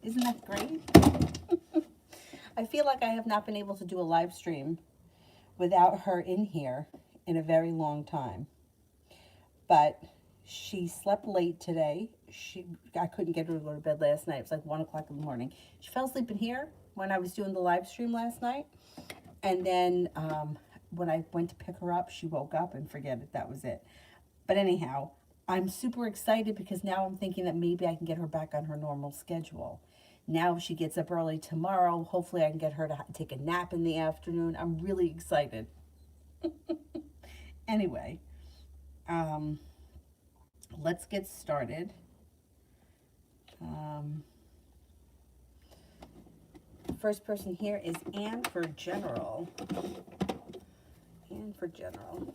Isn't that great? I feel like I have not been able to do a live stream without her in here in a very long time. But she slept late today. I couldn't get her to go to bed last night. It was like 1 o'clock in the morning. She fell asleep in here when I was doing the live stream last night. And then when I went to pick her up, she woke up and forget it. That was it. But anyhow, I'm super excited because now I'm thinking that maybe I can get her back on her normal schedule. Now if she gets up early tomorrow, hopefully I can get her to take a nap in the afternoon. I'm really excited. Anyway, um, let's get started. Um, First person here is Anne for General. Anne for General.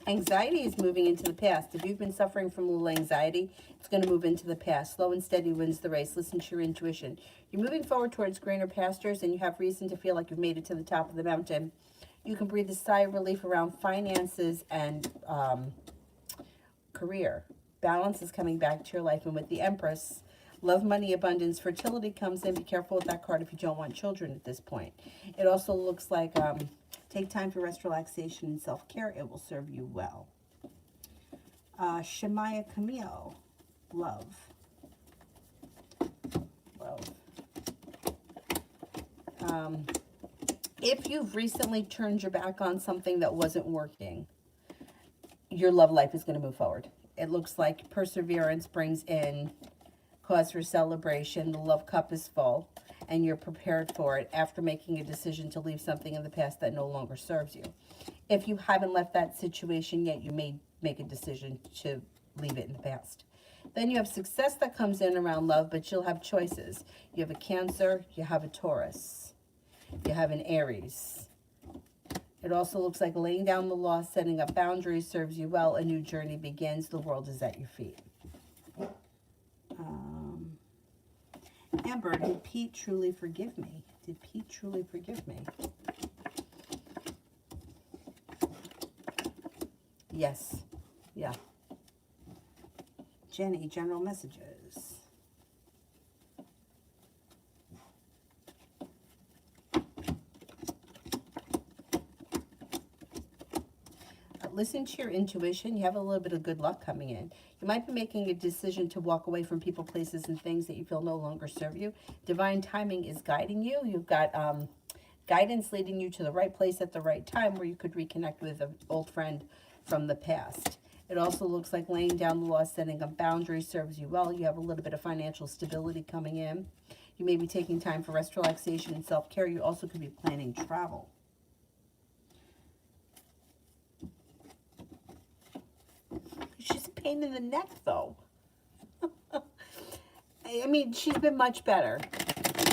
Anxiety is moving into the past. If you've been suffering from a little anxiety, it's going to move into the past. Slow and steady wins the race. Listen to your intuition. You're moving forward towards greener pastures, and you have reason to feel like you've made it to the top of the mountain. You can breathe a sigh of relief around finances and career. Balance is coming back to your life, and with the Empress, love, money, abundance, fertility comes in. Be careful with that card if you don't want children at this point. It also looks like take time for rest, relaxation, and self-care. It will serve you well. Shemaya Camille, love. Love. If you've recently turned your back on something that wasn't working, your love life is going to move forward. It looks like perseverance brings in cause for celebration. The love cup is full, and you're prepared for it after making a decision to leave something in the past that no longer serves you. If you haven't left that situation yet, you may make a decision to leave it in the past. Then you have success that comes in around love, but you'll have choices. You have a Cancer, you have a Taurus, you have an Aries. It also looks like laying down the law, setting up boundaries serves you well. A new journey begins. The world is at your feet. Amber, did Pete truly forgive me? Did Pete truly forgive me? Yes. Yeah. Jenny, general messages. Listen to your intuition. You have a little bit of good luck coming in. You might be making a decision to walk away from people, places, and things that you feel no longer serve you. Divine timing is guiding you. You've got guidance leading you to the right place at the right time where you could reconnect with an old friend from the past. It also looks like laying down the law, setting up boundaries serves you well. You have a little bit of financial stability coming in. You may be taking time for rest, relaxation, and self-care. You also could be planning travel. She's a pain in the neck, though. I mean, she's been much better.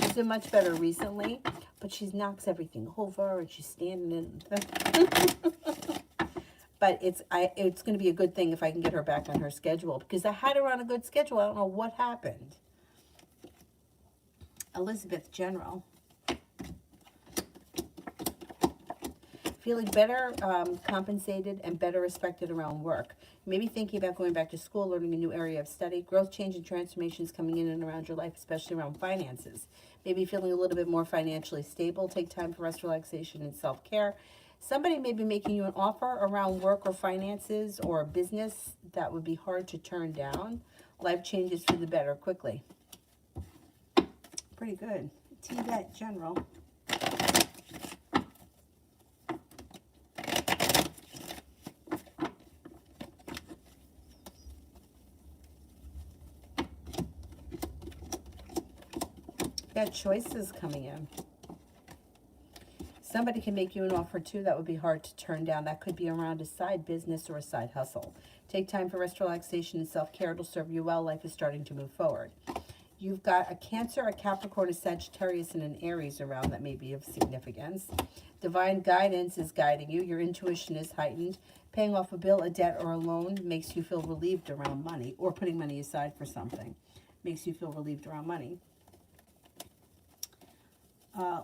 She's been much better recently, but she knocks everything over and she's standing in. But it's going to be a good thing if I can get her back on her schedule, because I had her on a good schedule. I don't know what happened. Elizabeth, general. Feeling better compensated and better respected around work. Maybe thinking about going back to school, learning a new area of study. Growth, change, and transformations coming in and around your life, especially around finances. Maybe feeling a little bit more financially stable. Take time for rest, relaxation, and self-care. Somebody may be making you an offer around work or finances or a business that would be hard to turn down. Life changes for the better quickly. Pretty good. T-Bet, general. Got choices coming in. Somebody can make you an offer too that would be hard to turn down. That could be around a side business or a side hustle. Take time for rest, relaxation, and self-care. It'll serve you well. Life is starting to move forward. You've got a Cancer, a Capricorn, a Sagittarius, and an Aries around that may be of significance. Divine guidance is guiding you. Your intuition is heightened. Paying off a bill, a debt, or a loan makes you feel relieved around money, or putting money aside for something makes you feel relieved around money.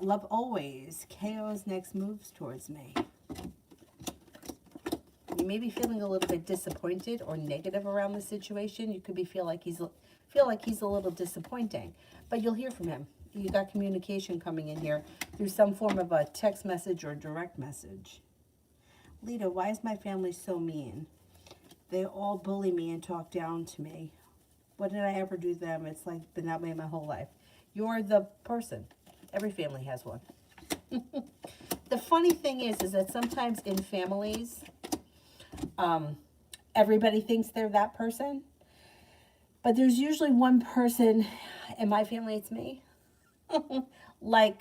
Love always. KO's next moves towards me. may be feeling a little bit disappointed or negative around the situation. You could be feel like he's a little disappointing, but you'll hear from him. You got communication coming in here through some form of a text message or direct message. Lita, why is my family so mean? They all bully me and talk down to me. What did I ever do to them? It's like been that way my whole life. You're the person. Every family has one. The funny thing is that sometimes in families, everybody thinks they're that person. But there's usually one person, in my family, it's me. Like,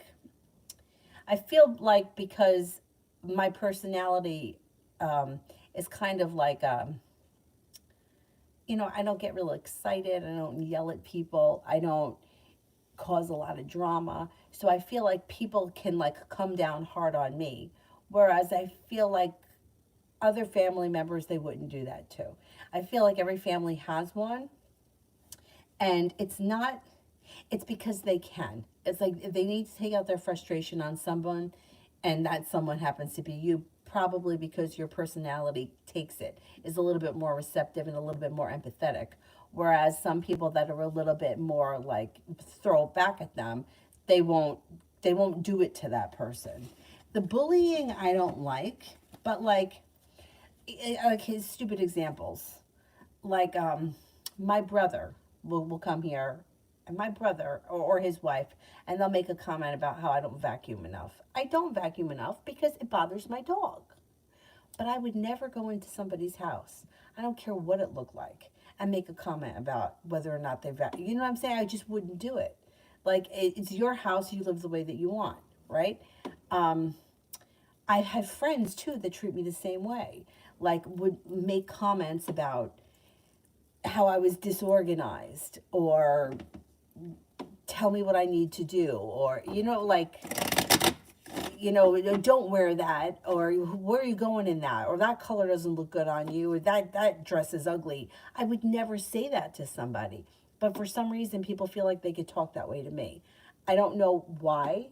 I feel like because my personality is kind of like, you know, I don't get real excited. I don't yell at people. I don't cause a lot of drama. So I feel like people can like come down hard on me. Whereas I feel like other family members, they wouldn't do that too. I feel like every family has one. And it's because they can. It's like they need to take out their frustration on someone, and that someone happens to be you, probably because your personality is a little bit more receptive and a little bit more empathetic. Whereas some people that are a little bit more like throw it back at them, they won't do it to that person. The bullying I don't like, but like his stupid examples. Like my brother will come here, and my brother or his wife, and they'll make a comment about how I don't vacuum enough. I don't vacuum enough because it bothers my dog. But I would never go into somebody's house, I don't care what it looked like, and make a comment about whether or not they vacuum. You know what I'm saying? I just wouldn't do it. Like, it's your house, you live the way that you want, right? I've had friends, too, that treat me the same way. Like, would make comments about how I was disorganized, or tell me what I need to do, or, you know, like, you know, don't wear that, or where are you going in that, or that color doesn't look good on you, or that dress is ugly. I would never say that to somebody. But for some reason, people feel like they could talk that way to me. I don't know why.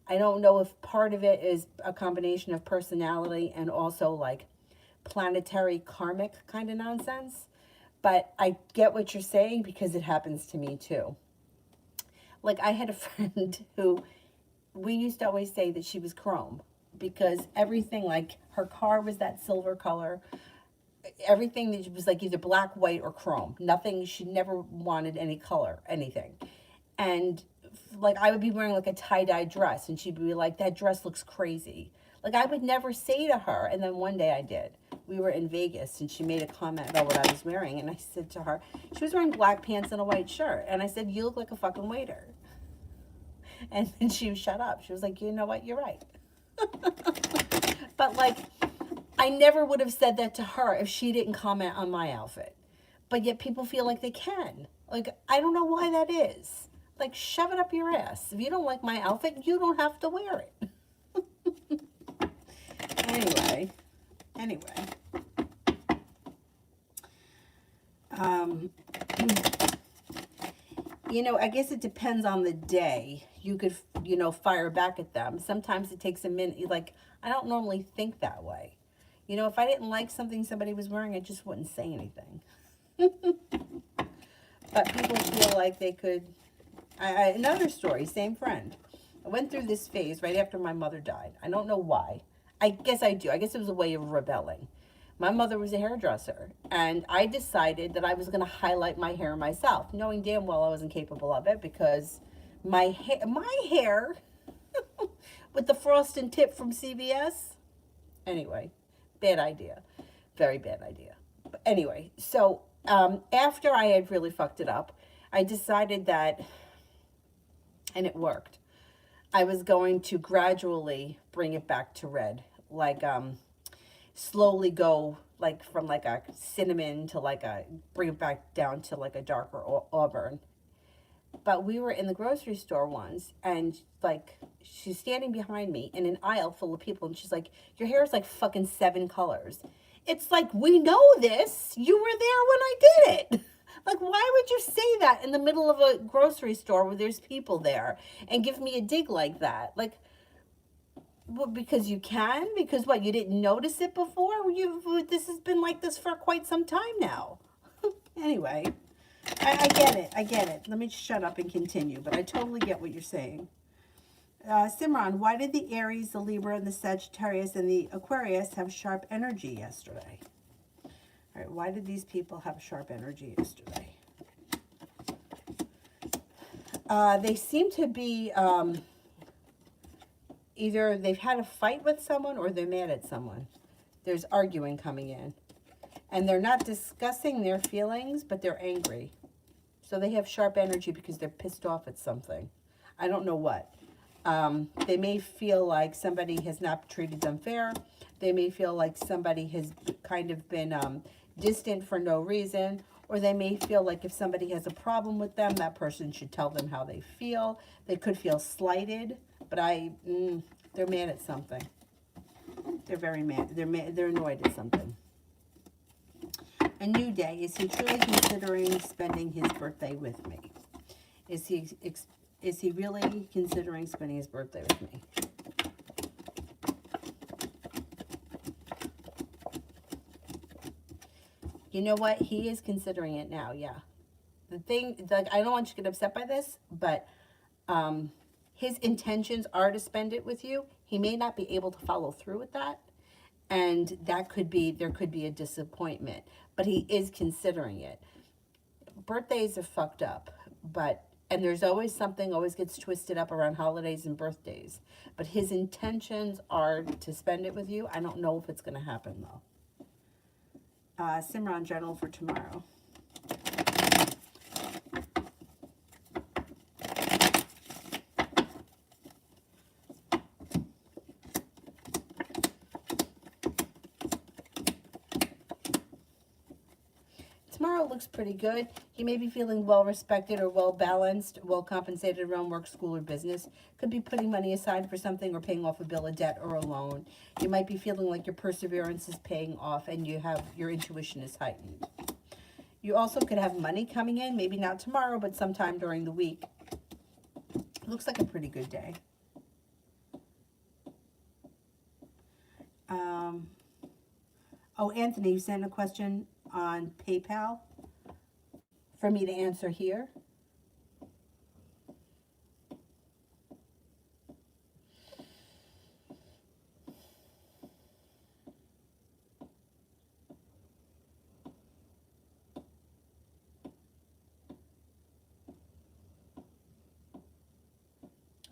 I don't know if part of it is a combination of personality and also like planetary karmic kind of nonsense. But I get what you're saying because it happens to me too. Like, I had a friend who, we used to always say that she was chrome because everything, like her car was that silver color. Everything that was like either black, white, or chrome. Nothing, she never wanted any color, anything. And like, I would be wearing like a tie-dye dress and she'd be like, that dress looks crazy. Like, I would never say to her. And then one day I did. We were in Vegas and she made a comment about what I was wearing. And I said to her, she was wearing black pants and a white shirt. And I said, you look like a fucking waiter. And then she shut up. She was like, you know what? You're right. But like, I never would have said that to her if she didn't comment on my outfit. But yet people feel like they can. Like, I don't know why that is. Like, shove it up your ass. If you don't like my outfit, you don't have to wear it. Anyway. You know, I guess it depends on the day. You could, you know, fire back at them. Sometimes it takes a minute. Like, I don't normally think that way. You know, if I didn't like something somebody was wearing, I just wouldn't say anything. But people feel like they could. Another story, same friend. I went through this phase right after my mother died. I don't know why. I guess I do. I guess it was a way of rebelling. My mother was a hairdresser, and I decided that I was going to highlight my hair myself, knowing damn well I wasn't capable of it because my hair with the frosting tip from CVS. Anyway, bad idea. Very bad idea. But anyway, so after I had really fucked it up, I decided that, and it worked, I was going to gradually bring it back to red. Like, slowly go like from like a cinnamon to like a, bring it back down to like a darker auburn. But we were in the grocery store once, and like, she's standing behind me in an aisle full of people, and she's like, your hair is like fucking 7 colors. It's like, we know this. You were there when I did it. Like, why would you say that in the middle of a grocery store where there's people there and give me a dig like that? Like, Well, because you can? Because what, you didn't notice it before? This has been like this for quite some time now. Anyway, I get it. I get it. Let me shut up and continue, but I totally get what you're saying. Simran, why did the Aries, the Libra, and the Sagittarius, and the Aquarius have sharp energy yesterday? All right, why did these people have sharp energy yesterday? They seem to be either they've had a fight with someone or they're mad at someone. There's arguing coming in. And they're not discussing their feelings, but they're angry. So they have sharp energy because they're pissed off at something. I don't know what. They may feel like somebody has not treated them fair. They may feel like somebody has kind of been distant for no reason. Or they may feel like if somebody has a problem with them, that person should tell them how they feel. They could feel slighted, but they're mad at something. They're very mad. They're annoyed at something. A new day. Is he truly considering spending his birthday with me? Is he really considering spending his birthday with me? You know what? He is considering it now, yeah. The thing, I don't want you to get upset by this, but his intentions are to spend it with you. He may not be able to follow through with that. And there could be a disappointment. But he is considering it. Birthdays are fucked up, and there's always something always gets twisted up around holidays and birthdays. But his intentions are to spend it with you. I don't know if it's going to happen, though. Simran, general for tomorrow. Tomorrow looks pretty good. He may be feeling well respected or well balanced, well compensated around work, school, or business. Could be putting money aside for something or paying off a bill of debt or a loan. You might be feeling like your perseverance is paying off and your intuition is heightened. You also could have money coming in, maybe not tomorrow, but sometime during the week. Looks like a pretty good day. Oh, Anthony, you sent a question on PayPal for me to answer here.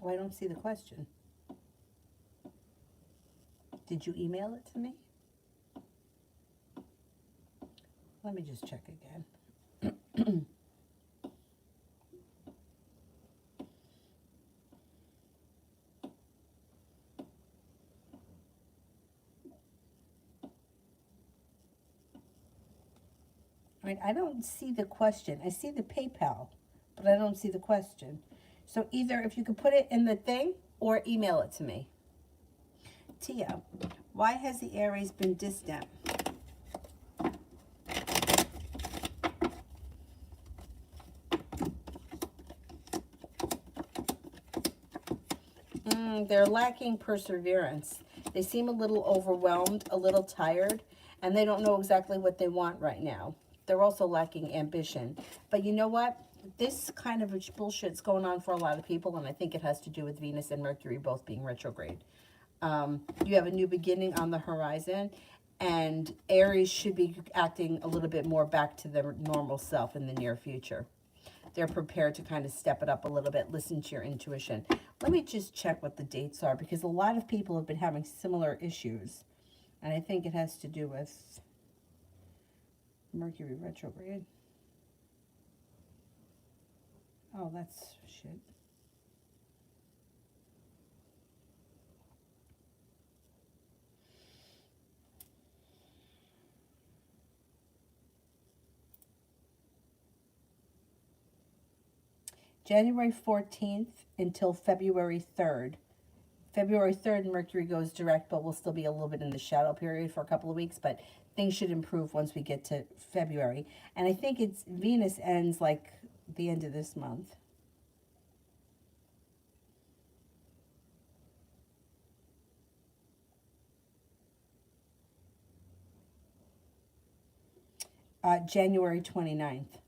Oh, I don't see the question. Did you email it to me? Let me just check again. I mean, I don't see the question. I see the PayPal, but I don't see the question. So either if you could put it in the thing or email it to me. Tia, why has the Aries been distant? They're lacking perseverance. They seem a little overwhelmed, a little tired, and they don't know exactly what they want right now. They're also lacking ambition. But you know what? This kind of bullshit's going on for a lot of people, and I think it has to do with Venus and Mercury both being retrograde. You have a new beginning on the horizon, and Aries should be acting a little bit more back to their normal self in the near future. They're prepared to kind of step it up a little bit, listen to your intuition. Let me just check what the dates are, because a lot of people have been having similar issues. And I think it has to do with Mercury retrograde. Oh, that's shit. January 14th until February 3rd. February 3rd, Mercury goes direct, but we'll still be a little bit in the shadow period for a couple of weeks, but things should improve once we get to February. And I think it's Venus ends like the end of this month. January 29th.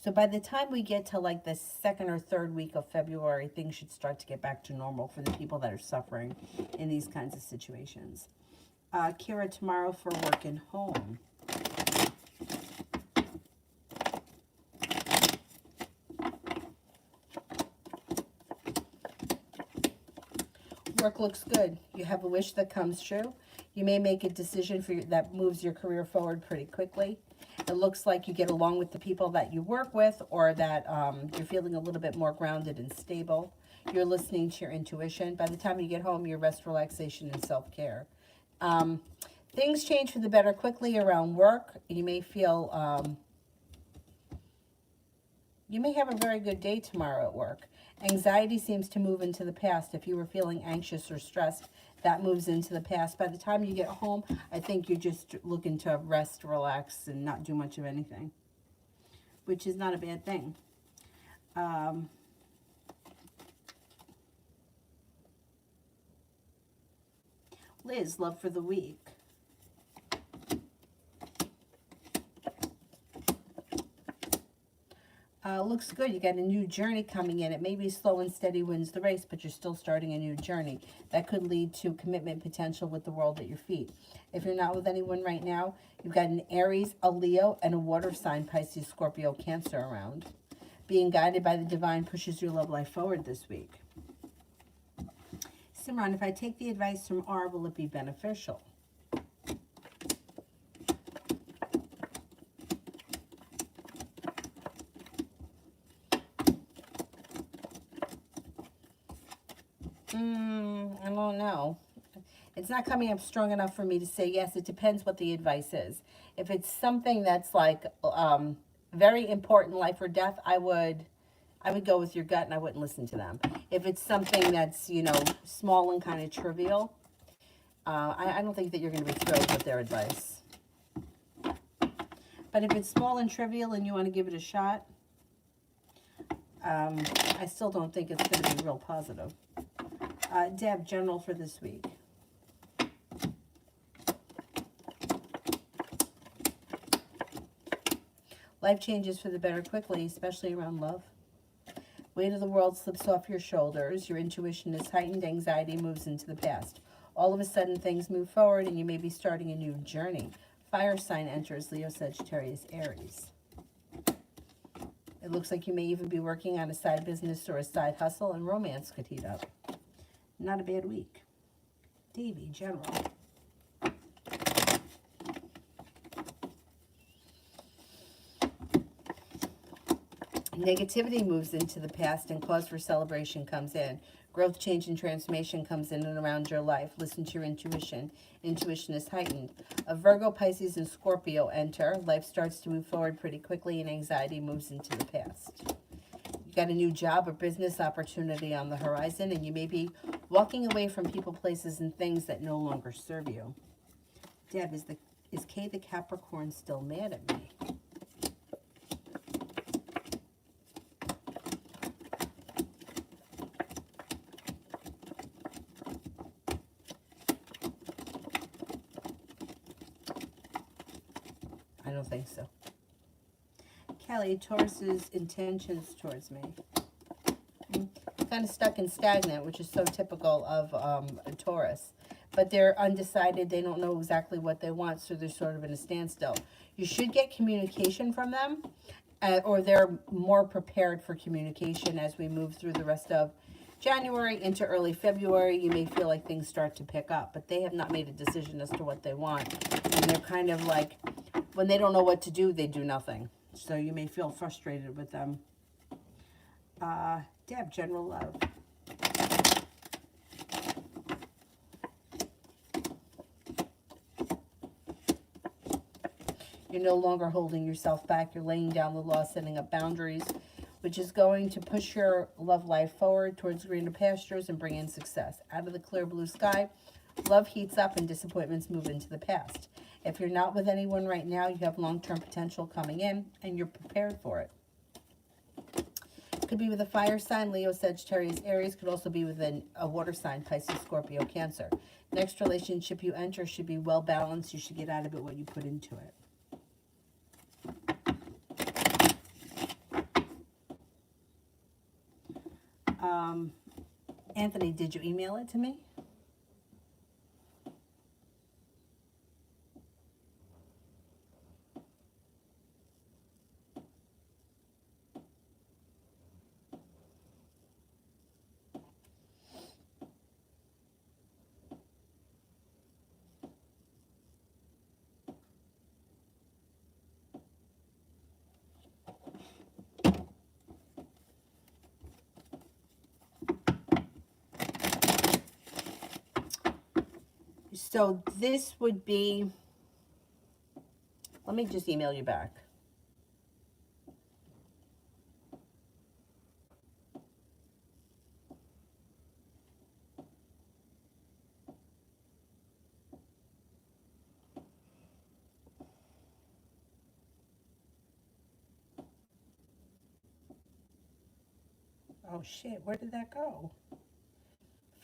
So by the time we get to like the second or third week of February, things should start to get back to normal for the people that are suffering in these kinds of situations. Kira, tomorrow for work and home. Work looks good. You have a wish that comes true. You may make a decision that moves your career forward pretty quickly. It looks like you get along with the people that you work with, or that you're feeling a little bit more grounded and stable. You're listening to your intuition. By the time you get home, you're rest, relaxation, and self-care. Things change for the better quickly around work. You may feel, you may have a very good day tomorrow at work. Anxiety seems to move into the past. If you were feeling anxious or stressed, that moves into the past. By the time you get home, I think you're just looking to rest, relax, and not do much of anything, which is not a bad thing. Liz, love for the week. Looks good. You got a new journey coming in. It may be slow and steady wins the race, but you're still starting a new journey. That could lead to commitment potential with the world at your feet. If you're not with anyone right now, you've got an Aries, a Leo, and a water sign, Pisces, Scorpio, Cancer around. Being guided by the divine pushes your love life forward this week. Simran, if I take the advice from R, will it be beneficial? I don't know. It's not coming up strong enough for me to say yes. It depends what the advice is. If it's something that's like very important, life or death, I would go with your gut and I wouldn't listen to them. If it's something that's, you know, small and kind of trivial, I don't think that you're going to be thrilled with their advice. But if it's small and trivial and you want to give it a shot, I still don't think it's going to be real positive. Deb, general for this week. Life changes for the better quickly, especially around love. Weight of the world slips off your shoulders. Your intuition is heightened. Anxiety moves into the past. All of a sudden, things move forward, and you may be starting a new journey. Fire sign enters Leo, Sagittarius, Aries. It looks like you may even be working on a side business or a side hustle, and romance could heat up. Not a bad week. Davey, general. Negativity moves into the past and cause for celebration comes in. Growth, change, and transformation comes in and around your life. Listen to your intuition. Intuition is heightened. A Virgo, Pisces, and Scorpio enter. Life starts to move forward pretty quickly and anxiety moves into the past. You've got a new job or business opportunity on the horizon, and you may be walking away from people, places, and things that no longer serve you. Deb, is Kay the Capricorn still mad at me? I don't think so. Kelly, Taurus's intentions towards me. Kind of stuck and stagnant, which is so typical of a Taurus. But they're undecided. They don't know exactly what they want, so they're sort of in a standstill. You should get communication from them, or they're more prepared for communication as we move through the rest of January into early February. You may feel like things start to pick up, but they have not made a decision as to what they want. And they're kind of like, when they don't know what to do, they do nothing. So you may feel frustrated with them. Deb, general love. You're no longer holding yourself back. You're laying down the law, setting up boundaries, which is going to push your love life forward towards greener pastures and bring in success. Out of the clear blue sky, love heats up and disappointments move into the past. If you're not with anyone right now, you have long-term potential coming in, and you're prepared for it. Could be with a fire sign, Leo, Sagittarius, Aries. Could also be with a water sign, Pisces, Scorpio, Cancer. Next relationship you enter should be well-balanced. You should get out of it what you put into it. Anthony, did you email it to me? So this would be, let me just email you back. Oh shit, where did that go?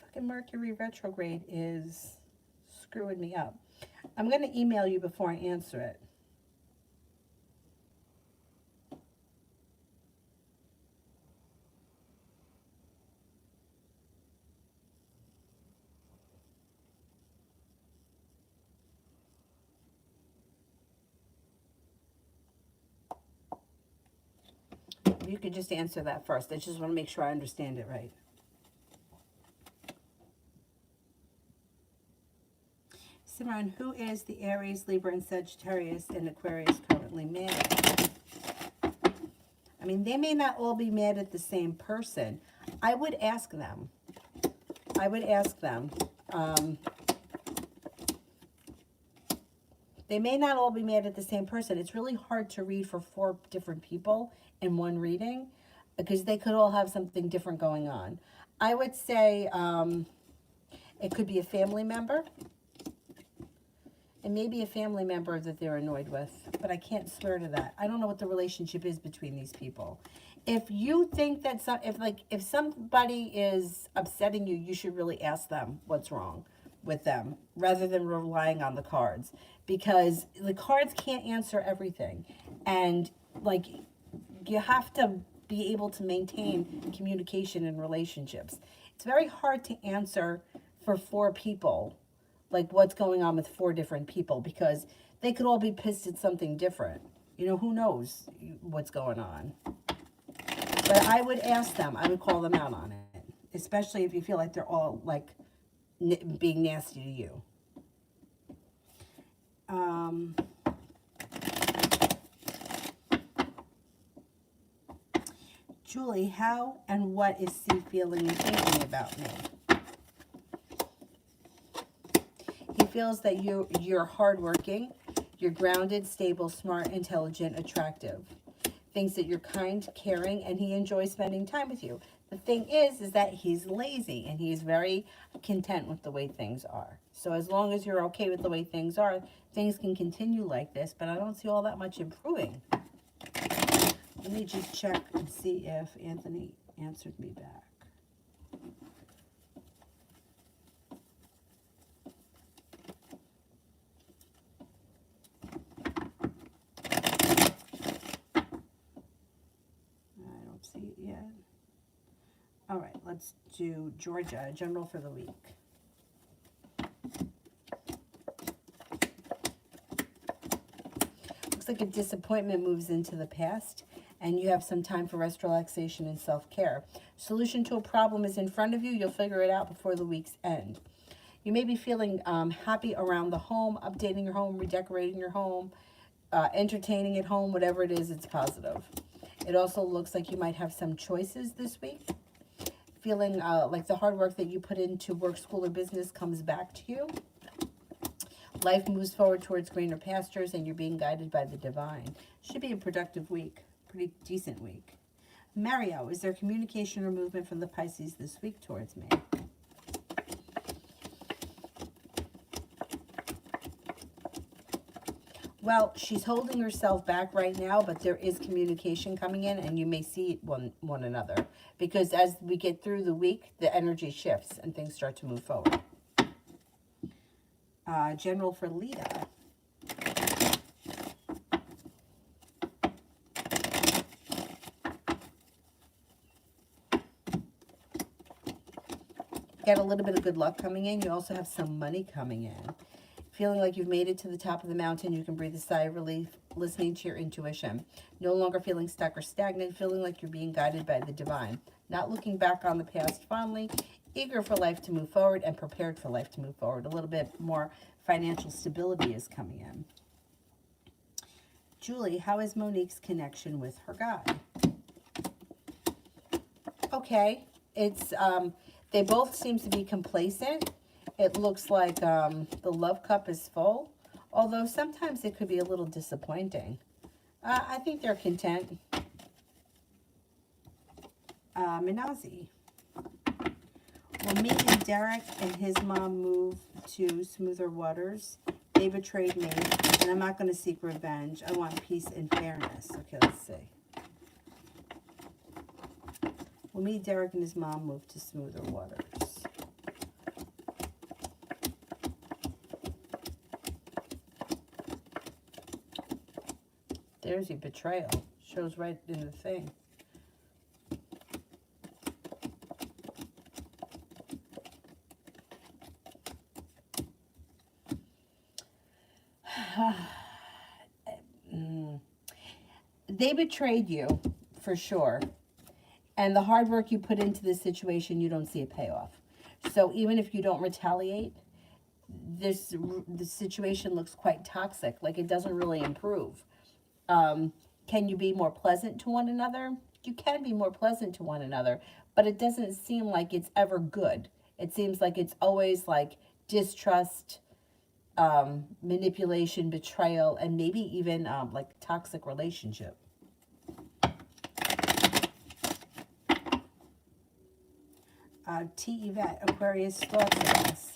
Fucking Mercury retrograde is screwing me up. I'm going to email you before I answer it. You could just answer that first. I just want to make sure I understand it right. Simran, who is the Aries, Libra, and Sagittarius and Aquarius currently mad at? I mean, they may not all be mad at the same person. I would ask them. I would ask them. They may not all be mad at the same person. It's really hard to read for 4 different people in one reading because they could all have something different going on. I would say it could be a family member. It may be a family member that they're annoyed with, but I can't swear to that. I don't know what the relationship is between these people. If you think that if somebody is upsetting you, you should really ask them what's wrong with them rather than relying on the cards, because the cards can't answer everything. And like, you have to be able to maintain communication in relationships. It's very hard to answer for 4 people, like what's going on with 4 different people, because they could all be pissed at something different. You know, who knows what's going on. But I would ask them. I would call them out on it, especially if you feel like they're all like being nasty to you. Julie, how and what is C feeling and thinking about me? He feels that you're hardworking, you're grounded, stable, smart, intelligent, attractive. Thinks that you're kind, caring, and he enjoys spending time with you. The thing is that he's lazy and he's very content with the way things are. So as long as you're okay with the way things are, things can continue like this, but I don't see all that much improving. Let me just check and see if Anthony answered me back. I don't see it yet. All right, let's do Georgia, general for the week. Looks like a disappointment moves into the past, and you have some time for rest, relaxation, and self-care. Solution to a problem is in front of you. You'll figure it out before the week's end. You may be feeling happy around the home, updating your home, redecorating your home, entertaining at home, whatever it is, it's positive. It also looks like you might have some choices this week. Feeling like the hard work that you put into work, school, or business comes back to you. Life moves forward towards greener pastures, and you're being guided by the divine. Should be a productive week. Pretty decent week. Mario, is there communication or movement from the Pisces this week towards me? Well, she's holding herself back right now, but there is communication coming in, and you may see one another. Because as we get through the week, the energy shifts and things start to move forward. General for Lita. get a little bit of good luck coming in. You also have some money coming in. Feeling like you've made it to the top of the mountain, you can breathe a sigh of relief, listening to your intuition. No longer feeling stuck or stagnant, feeling like you're being guided by the divine. Not looking back on the past fondly, eager for life to move forward and prepared for life to move forward. A little bit more financial stability is coming in. Julie, how is Monique's connection with her guy? Okay, it's they both seem to be complacent. It looks like the love cup is full, although sometimes it could be a little disappointing. I think they're content. Minazi. Will me and Derek and his mom move to smoother waters? They betrayed me, and I'm not going to seek revenge. I want peace and fairness. Okay, let's see. Will me, Derek, and his mom move to smoother waters? There's your betrayal. Shows right in the thing. They betrayed you, for sure. And the hard work you put into this situation, you don't see a payoff. So even if you don't retaliate, the situation looks quite toxic. Like it doesn't really improve. Can you be more pleasant to one another? You can be more pleasant to one another, but it doesn't seem like it's ever good. It seems like it's always like distrust, manipulation, betrayal, and maybe even like toxic relationship. T. Yvette, Aquarius, thoughts on this?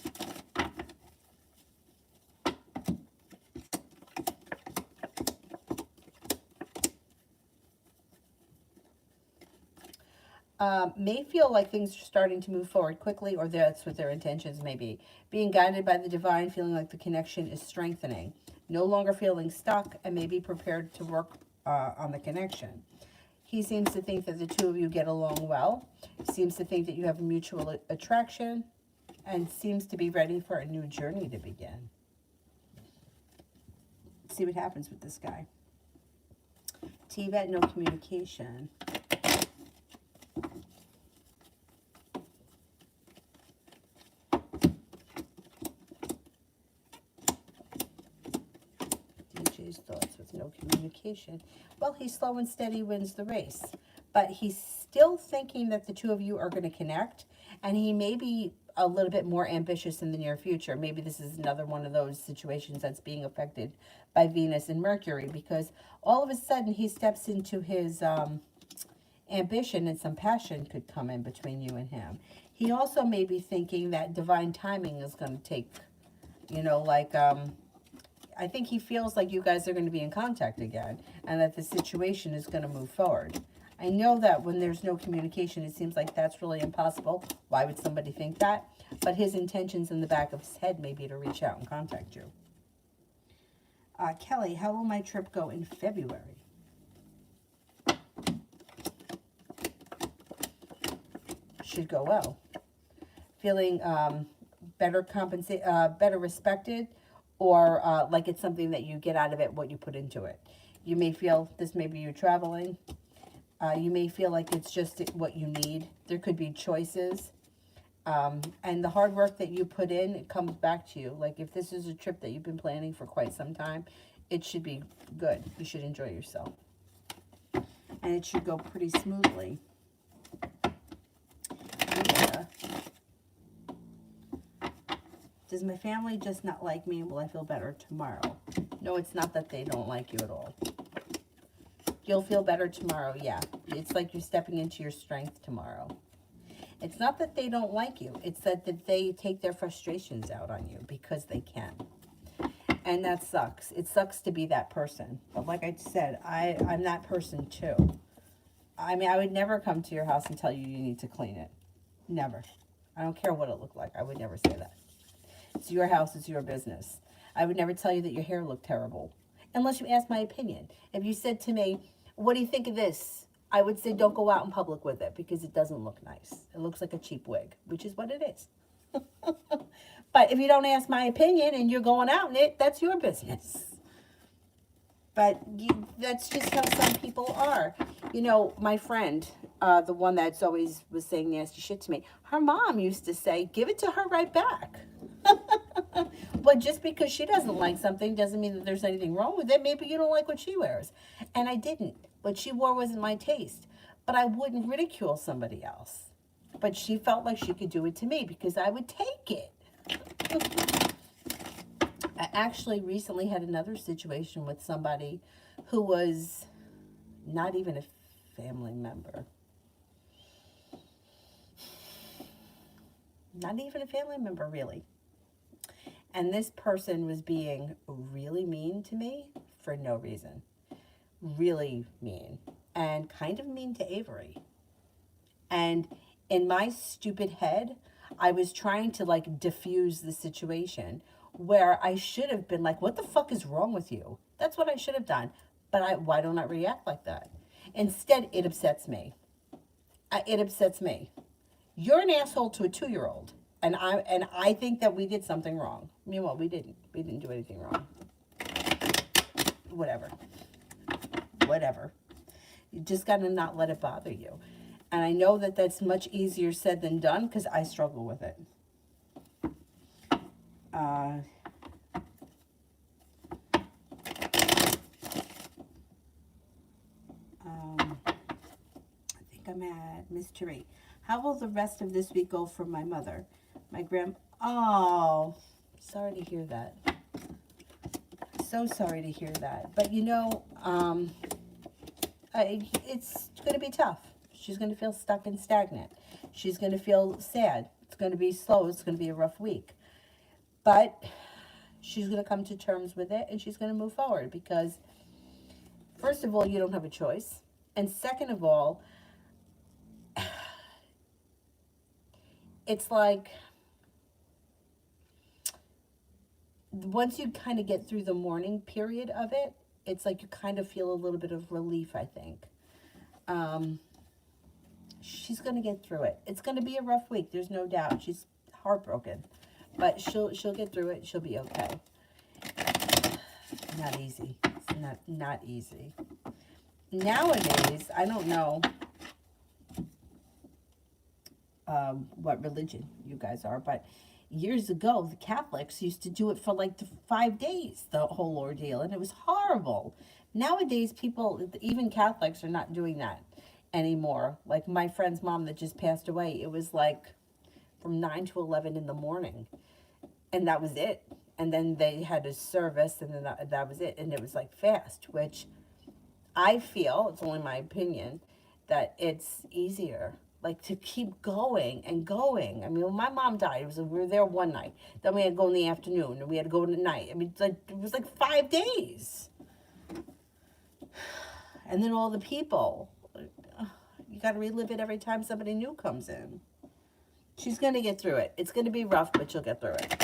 May feel like things are starting to move forward quickly, or that's what their intentions may be. Being guided by the divine, feeling like the connection is strengthening. No longer feeling stuck, and may be prepared to work on the connection. He seems to think that the two of you get along well. Seems to think that you have mutual attraction, and seems to be ready for a new journey to begin. Let's see what happens with this guy. T-Vet, no communication. DJ's thoughts with no communication. Well, he's slow and steady wins the race. But he's still thinking that the two of you are going to connect. And he may be a little bit more ambitious in the near future. Maybe this is another one of those situations that's being affected by Venus and Mercury. Because all of a sudden he steps into his ambition, and some passion could come in between you and him. He also may be thinking that divine timing is going to take, you know, like... I think he feels like you guys are going to be in contact again, and that the situation is going to move forward. I know that when there's no communication, it seems like that's really impossible. Why would somebody think that? But his intentions in the back of his head may be to reach out and contact you. Kelly, how will my trip go in February? Should go well. Feeling better respected, or like it's something that you get out of it, what you put into it. You may feel this may be you traveling. You may feel like it's just what you need. There could be choices. And the hard work that you put in, it comes back to you. Like if this is a trip that you've been planning for quite some time, it should be good. You should enjoy yourself. And it should go pretty smoothly. Yeah. Does my family just not like me? Will I feel better tomorrow? No, it's not that they don't like you at all. You'll feel better tomorrow, yeah. It's like you're stepping into your strength tomorrow. It's not that they don't like you. It's that they take their frustrations out on you because they can. And that sucks. It sucks to be that person. But like I said, I'm that person too. I mean, I would never come to your house and tell you you need to clean it. Never. I don't care what it looked like. I would never say that. It's your house, it's your business. I would never tell you that your hair looked terrible, unless you asked my opinion. If you said to me, what do you think of this? I would say, don't go out in public with it because it doesn't look nice. It looks like a cheap wig, which is what it is. But if you don't ask my opinion and you're going out in it, that's your business. But that's just how some people are. You know, my friend, the one that's always was saying nasty shit to me, her mom used to say, give it to her right back. But just because she doesn't like something doesn't mean that there's anything wrong with it. Maybe you don't like what she wears. And I didn't. What she wore wasn't my taste. But I wouldn't ridicule somebody else. But she felt like she could do it to me because I would take it. I actually recently had another situation with somebody who was not even a family member. Not even a family member, really. And this person was being really mean to me for no reason. Really mean. And kind of mean to Avery. And in my stupid head, I was trying to like diffuse the situation where I should have been like, what the fuck is wrong with you? That's what I should have done. But why don't I react like that? Instead, it upsets me. It upsets me. You're an asshole to a 2-year-old. And I think that we did something wrong. Meanwhile, we didn't. We didn't do anything wrong. Whatever. Whatever. You just got to not let it bother you. And I know that that's much easier said than done because I struggle with it. I think I'm at Miss Terry. How will the rest of this week go for my mother? My oh, sorry to hear that. So sorry to hear that. But you know, it's going to be tough. She's going to feel stuck and stagnant. She's going to feel sad. It's going to be slow. It's going to be a rough week. But she's going to come to terms with it and she's going to move forward because, first of all, you don't have a choice. And second of all, it's like once you kind of get through the mourning period of it, it's like you kind of feel a little bit of relief, I think. She's going to get through it. It's going to be a rough week. There's no doubt. She's heartbroken. But she'll get through it. She'll be okay. Not easy. It's not easy. Nowadays, I don't know what religion you guys are, but years ago, the Catholics used to do it for like 5 days, the whole ordeal, and it was horrible. Nowadays, people, even Catholics, are not doing that anymore. Like my friend's mom that just passed away, it was like from 9 to 11 in the morning, and that was it. And then they had a service, and then that was it. And it was like fast, which I feel, it's only my opinion, that it's easier. Like to keep going and going. I mean, when my mom died, we were there one night. Then we had to go in the afternoon, and we had to go at night. I mean, it was like 5 days. And then all the people. You got to relive it every time somebody new comes in. She's going to get through it. It's going to be rough, but she'll get through it.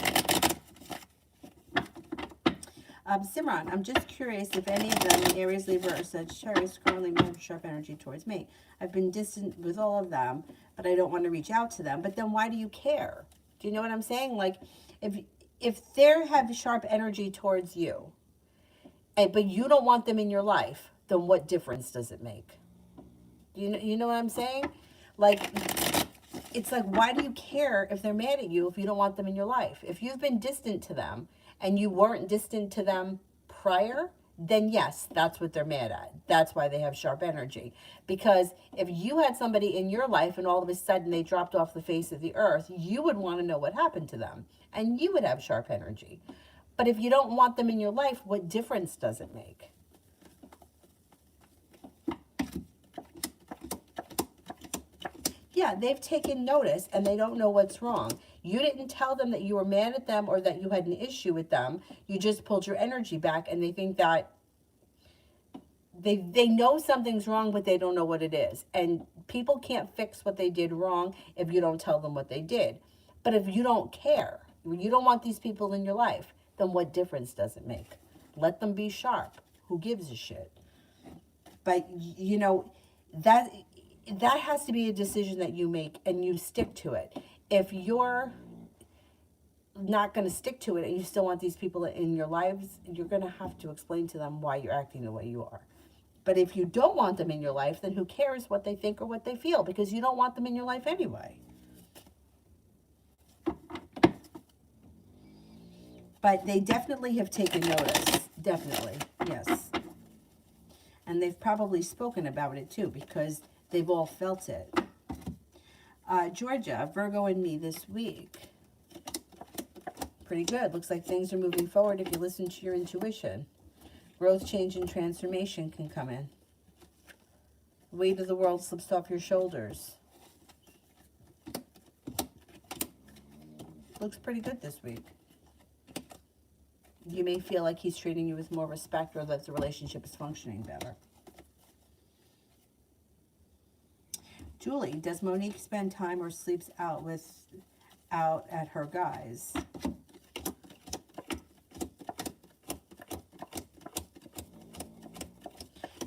Simran, I'm just curious if any of them, Aries, Libra, or Sagittarius, currently have sharp energy towards me. I've been distant with all of them, but I don't want to reach out to them. But then why do you care? Do you know what I'm saying? Like, if they have sharp energy towards you, but you don't want them in your life, then what difference does it make? You know what I'm saying? Like, it's like, why do you care if they're mad at you if you don't want them in your life? If you've been distant to them and you weren't distant to them prior, then yes, that's what they're mad at. That's why they have sharp energy. Because if you had somebody in your life and all of a sudden they dropped off the face of the earth, you would want to know what happened to them. And you would have sharp energy. But if you don't want them in your life, what difference does it make? Yeah, they've taken notice and they don't know what's wrong. You didn't tell them that you were mad at them or that you had an issue with them. You just pulled your energy back, and they think that they know something's wrong, but they don't know what it is. And people can't fix what they did wrong if you don't tell them what they did. But if you don't care, you don't want these people in your life, then what difference does it make? Let them be sharp. Who gives a shit? But, you know, that has to be a decision that you make and you stick to it. If you're not going to stick to it and you still want these people in your lives, you're going to have to explain to them why you're acting the way you are. But if you don't want them in your life, then who cares what they think or what they feel, because you don't want them in your life anyway. But they definitely have taken notice. Definitely, yes. And they've probably spoken about it too, because they've all felt it. Georgia, Virgo and me this week. Pretty good. Looks like things are moving forward if you listen to your intuition. Growth, change, and transformation can come in. The weight of the world slips off your shoulders. Looks pretty good this week. You may feel like he's treating you with more respect, or that the relationship is functioning better. Julie, does Monique spend time or sleeps out at her guys?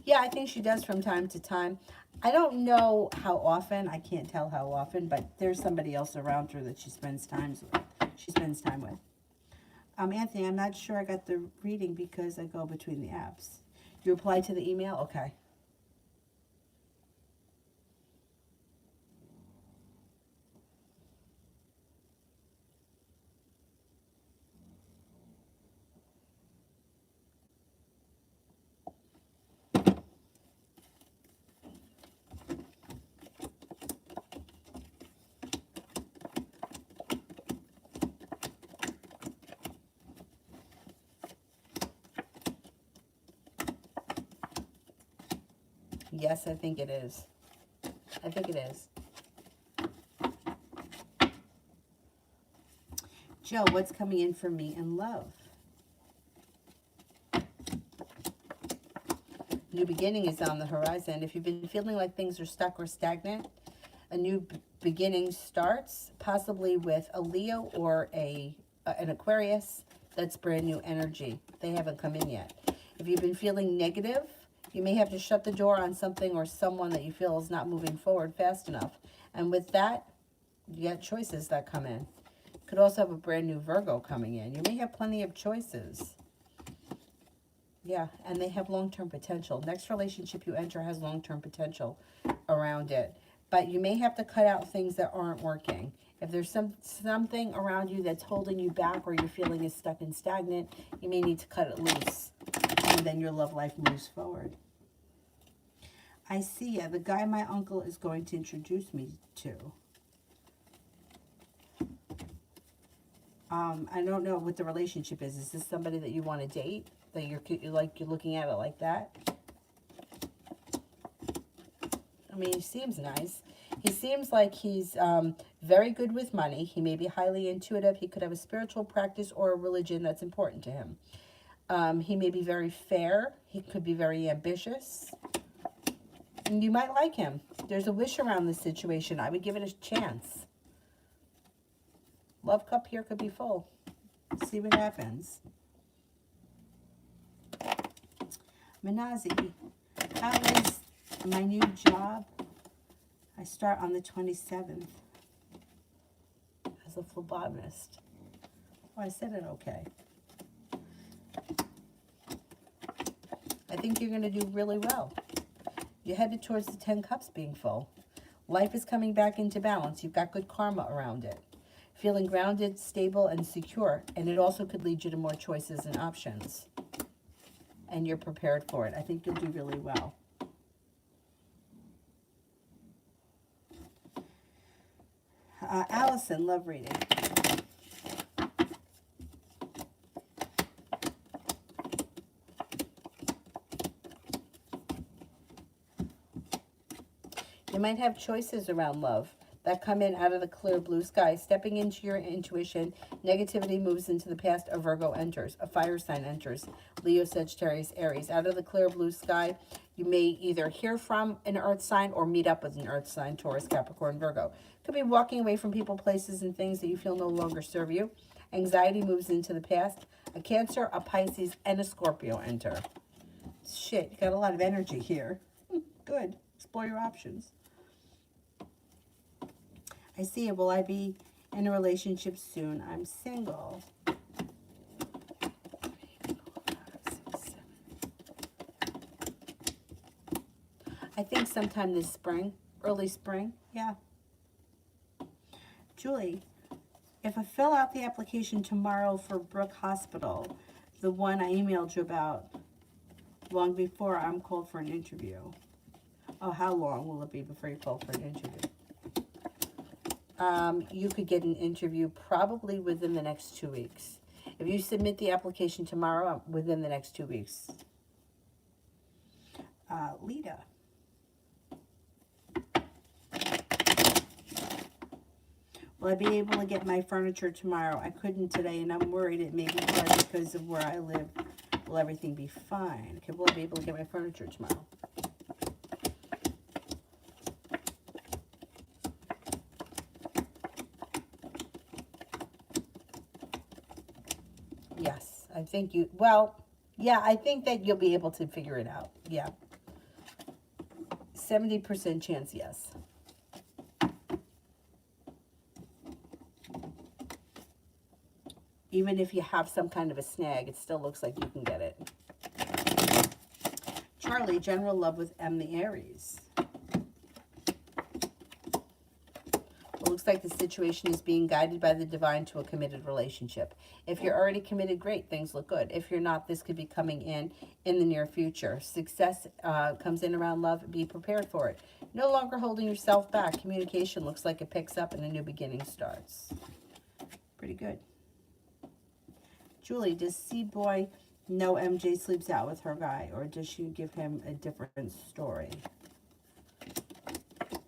Yeah, I think she does from time to time. I don't know how often. I can't tell how often, but there's somebody else around her that she spends time with. Anthony, I'm not sure I got the reading because I go between the apps. You replied to the email? Okay. Yes, I think it is. I think it is. Joe, what's coming in for me in love? New beginning is on the horizon. If you've been feeling like things are stuck or stagnant, a new beginning starts, possibly with a Leo or an Aquarius. That's brand new energy. They haven't come in yet. If you've been feeling negative, you may have to shut the door on something or someone that you feel is not moving forward fast enough. And with that, you get choices that come in. Could also have a brand new Virgo coming in. You may have plenty of choices. Yeah, and they have long-term potential. Next relationship you enter has long-term potential around it. But you may have to cut out things that aren't working. If there's something around you that's holding you back, or you're feeling is stuck and stagnant, you may need to cut it loose. And then your love life moves forward. I see the guy my uncle is going to introduce me to. I don't know what the relationship is. Is this somebody that you want to date? That you're looking at it like that? I mean, he seems nice. He seems like he's very good with money. He may be highly intuitive. He could have a spiritual practice or a religion that's important to him. He may be very fair. He could be very ambitious. And you might like him. There's a wish around this situation. I would give it a chance. Love cup here could be full. See what happens. Manazi, how is my new job? I start on the 27th as a phlebotomist. Oh, I said it okay. I think you're going to do really well. You're headed towards the 10 cups being full. Life is coming back into balance. You've got good karma around it. Feeling grounded, stable, and secure. And it also could lead you to more choices and options. And you're prepared for it. I think you'll do really well. Allison, love reading. You might have choices around love that come in out of the clear blue sky. Stepping into your intuition, negativity moves into the past, a Virgo enters, a fire sign enters, Leo, Sagittarius, Aries. Out of the clear blue sky, you may either hear from an earth sign or meet up with an earth sign, Taurus, Capricorn, Virgo. Could be walking away from people, places, and things that you feel no longer serve you. Anxiety moves into the past. A Cancer, a Pisces, and a Scorpio enter. Shit, you got a lot of energy here. Good. Explore your options. I see it. Will I be In a relationship soon. I'm single. I think sometime this spring, early spring. Yeah. Julie, if I fill out the application tomorrow for Brook Hospital, the one I emailed you about, long before I'm called for an interview. Oh, how long will it be before you're called for an interview? You could get an interview probably within the next 2 weeks. If you submit the application tomorrow, within the next 2 weeks. Lita. Will I be able to get my furniture tomorrow? I couldn't today, and I'm worried it may be hard because of where I live. Will everything be fine? Okay, will I be able to get my furniture tomorrow? Yes, I think you, well, yeah, I think that you'll be able to figure it out. Yeah. 70% chance, yes. Even if you have some kind of a snag, it still looks like you can get it. Charlie, general love with M the Aries. It looks like the situation is being guided by the divine to a committed relationship. If you're already committed, great, things look good. If you're not, this could be coming in the near future. Success comes in around love. Be prepared for it. No longer holding yourself back. Communication looks like it picks up and a new beginning starts. Pretty good. Julie, does C-Boy know MJ sleeps out with her guy, or does she give him a different story?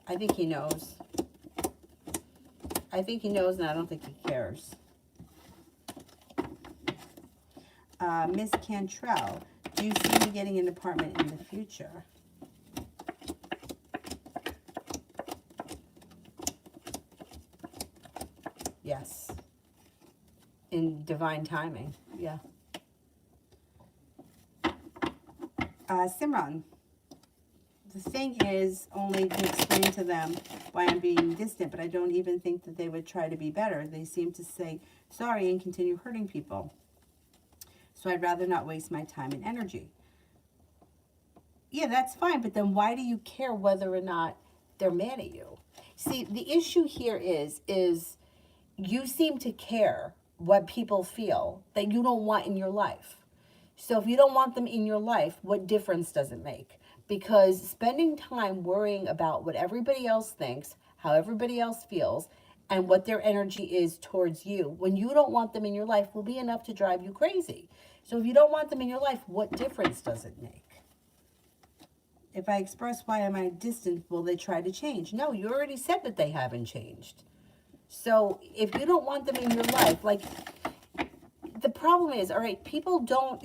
I think he knows. I think he knows, and I don't think he cares. Miss Cantrell, do you see me getting an apartment in the future? Yes. In divine timing, yeah. Simran, the thing is only to explain to them why I'm being distant, but I don't even think that they would try to be better. They seem to say sorry and continue hurting people. So I'd rather not waste my time and energy. Yeah, that's fine, but then why do you care whether or not they're mad at you? See, the issue here is you seem to care what people feel that you don't want in your life. So if you don't want them in your life, what difference does it make? Because spending time worrying about what everybody else thinks, how everybody else feels, and what their energy is towards you, when you don't want them in your life, will be enough to drive you crazy. So if you don't want them in your life, what difference does it make? If I express why am I distant, will they try to change? No, you already said that they haven't changed. So if you don't want them in your life, like, the problem is, all right, people don't,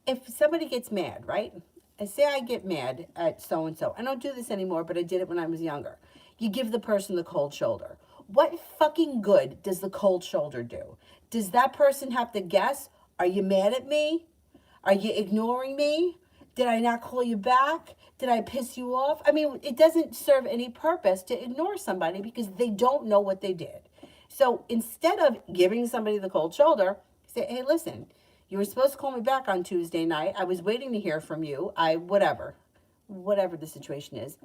if somebody gets mad, right? I say I get mad at so-and-so. I don't do this anymore, but I did it when I was younger. You give the person the cold shoulder. What fucking good does the cold shoulder do? Does that person have to guess, are you mad at me? Are you ignoring me? Did I not call you back? Did I piss you off? I mean, it doesn't serve any purpose to ignore somebody because they don't know what they did. So instead of giving somebody the cold shoulder, say, hey, listen, you were supposed to call me back on Tuesday night. I was waiting to hear from you. Whatever the situation is,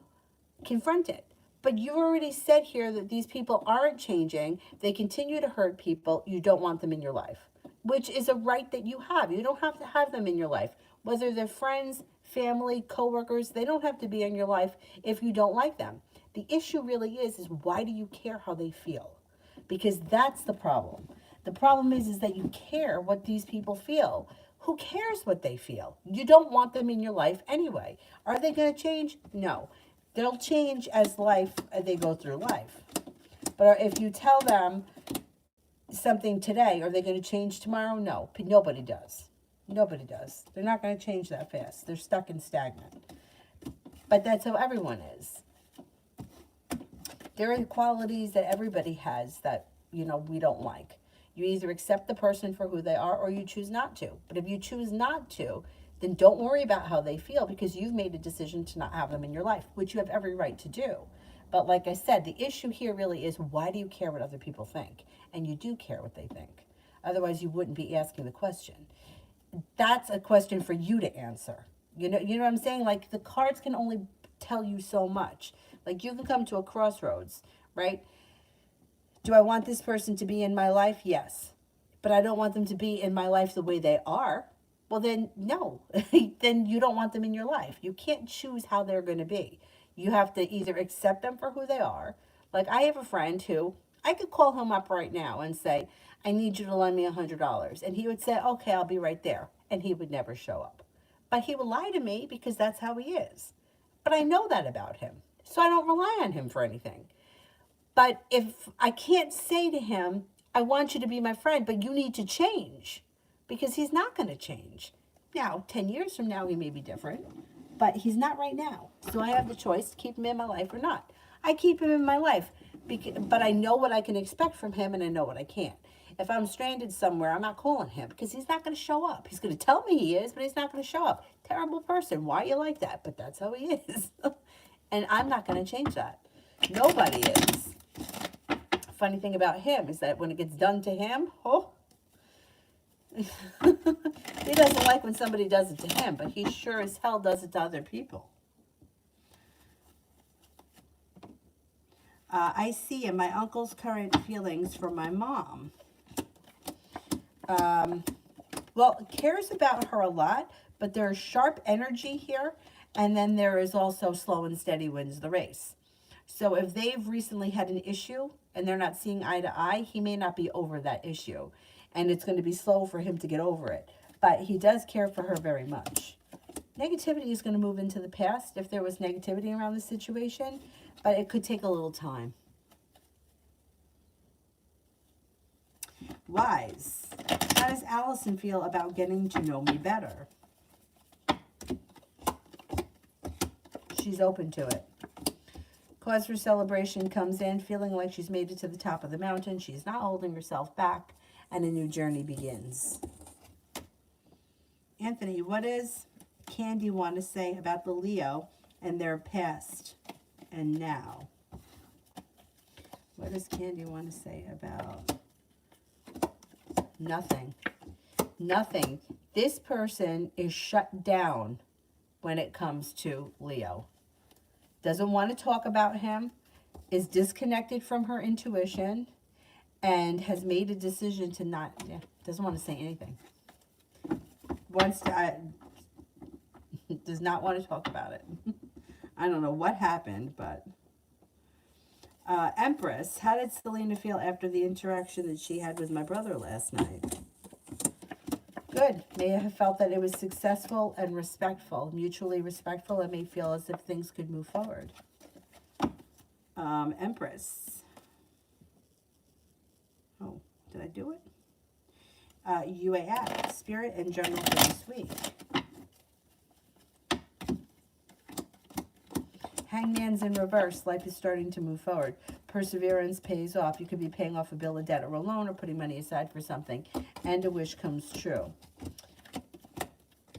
confront it. But you already said here that these people aren't changing. They continue to hurt people. You don't want them in your life, which is a right that you have. You don't have to have them in your life. Whether they're friends, family, coworkers, they don't have to be in your life if you don't like them. The issue really is why do you care how they feel? Because that's the problem. The problem is that you care what these people feel. Who cares what they feel? You don't want them in your life anyway. Are they going to change? No. They'll change as they go through life. But if you tell them something today, are they going to change tomorrow? No. Nobody does. Nobody does. They're not going to change that fast. They're stuck and stagnant. But that's how everyone is. There are qualities that everybody has that, we don't like. You either accept the person for who they are or you choose not to. But if you choose not to, then don't worry about how they feel because you've made a decision to not have them in your life, which you have every right to do. But like I said, the issue here really is, why do you care what other people think? And you do care what they think. Otherwise, you wouldn't be asking the question. That's a question for you to answer. You know what I'm saying? Like, the cards can only tell you so much. Like, you can come to a crossroads, right? Do I want this person to be in my life? Yes. But I don't want them to be in my life the way they are. Well, then, no. Then you don't want them in your life. You can't choose how they're going to be. You have to either accept them for who they are. Like, I have a friend who, I could call him up right now and say, I need you to lend me $100. And he would say, okay, I'll be right there. And he would never show up. But he would lie to me because that's how he is. But I know that about him. So I don't rely on him for anything. But if I can't say to him, I want you to be my friend, but you need to change, because he's not going to change. Now, 10 years from now, he may be different, but he's not right now. So I have the choice to keep him in my life or not. I keep him in my life, but I know what I can expect from him, and I know what I can't. If I'm stranded somewhere, I'm not calling him, because he's not going to show up. He's going to tell me he is, but he's not going to show up. Terrible person. Why are you like that? But that's how he is. And I'm not going to change that. Nobody is. Funny thing about him is that when it gets done to him, oh, he doesn't like when somebody does it to him, but he sure as hell does it to other people. I see in my uncle's current feelings for my mom. Well, cares about her a lot, but there's sharp energy here, and then there is also slow and steady wins the race. So if they've recently had an issue and they're not seeing eye to eye, he may not be over that issue. And it's going to be slow for him to get over it. But he does care for her very much. Negativity is going to move into the past if there was negativity around the situation, but it could take a little time. Wise. How does Allison feel about getting to know me better? She's open to it. Cause for celebration comes in, feeling like she's made it to the top of the mountain. She's not holding herself back, and a new journey begins. Anthony, what does Candy want to say about the Leo and their past and now? What does Candy want to say about? Nothing. Nothing. This person is shut down when it comes to Leo. Doesn't want to talk about him, is disconnected from her intuition, and has made a decision to not, doesn't want to say anything. Does not want to talk about it. I don't know what happened, but. Empress, how did Selena feel after the interaction that she had with my brother last night? Good. May have felt that it was successful and respectful, mutually respectful, and may feel as if things could move forward. Empress. Oh, did I do it? UAF, spirit and general for this week. Hangman's in reverse. Life is starting to move forward. Perseverance pays off. You could be paying off a bill of debt or a loan or putting money aside for something. And a wish comes true.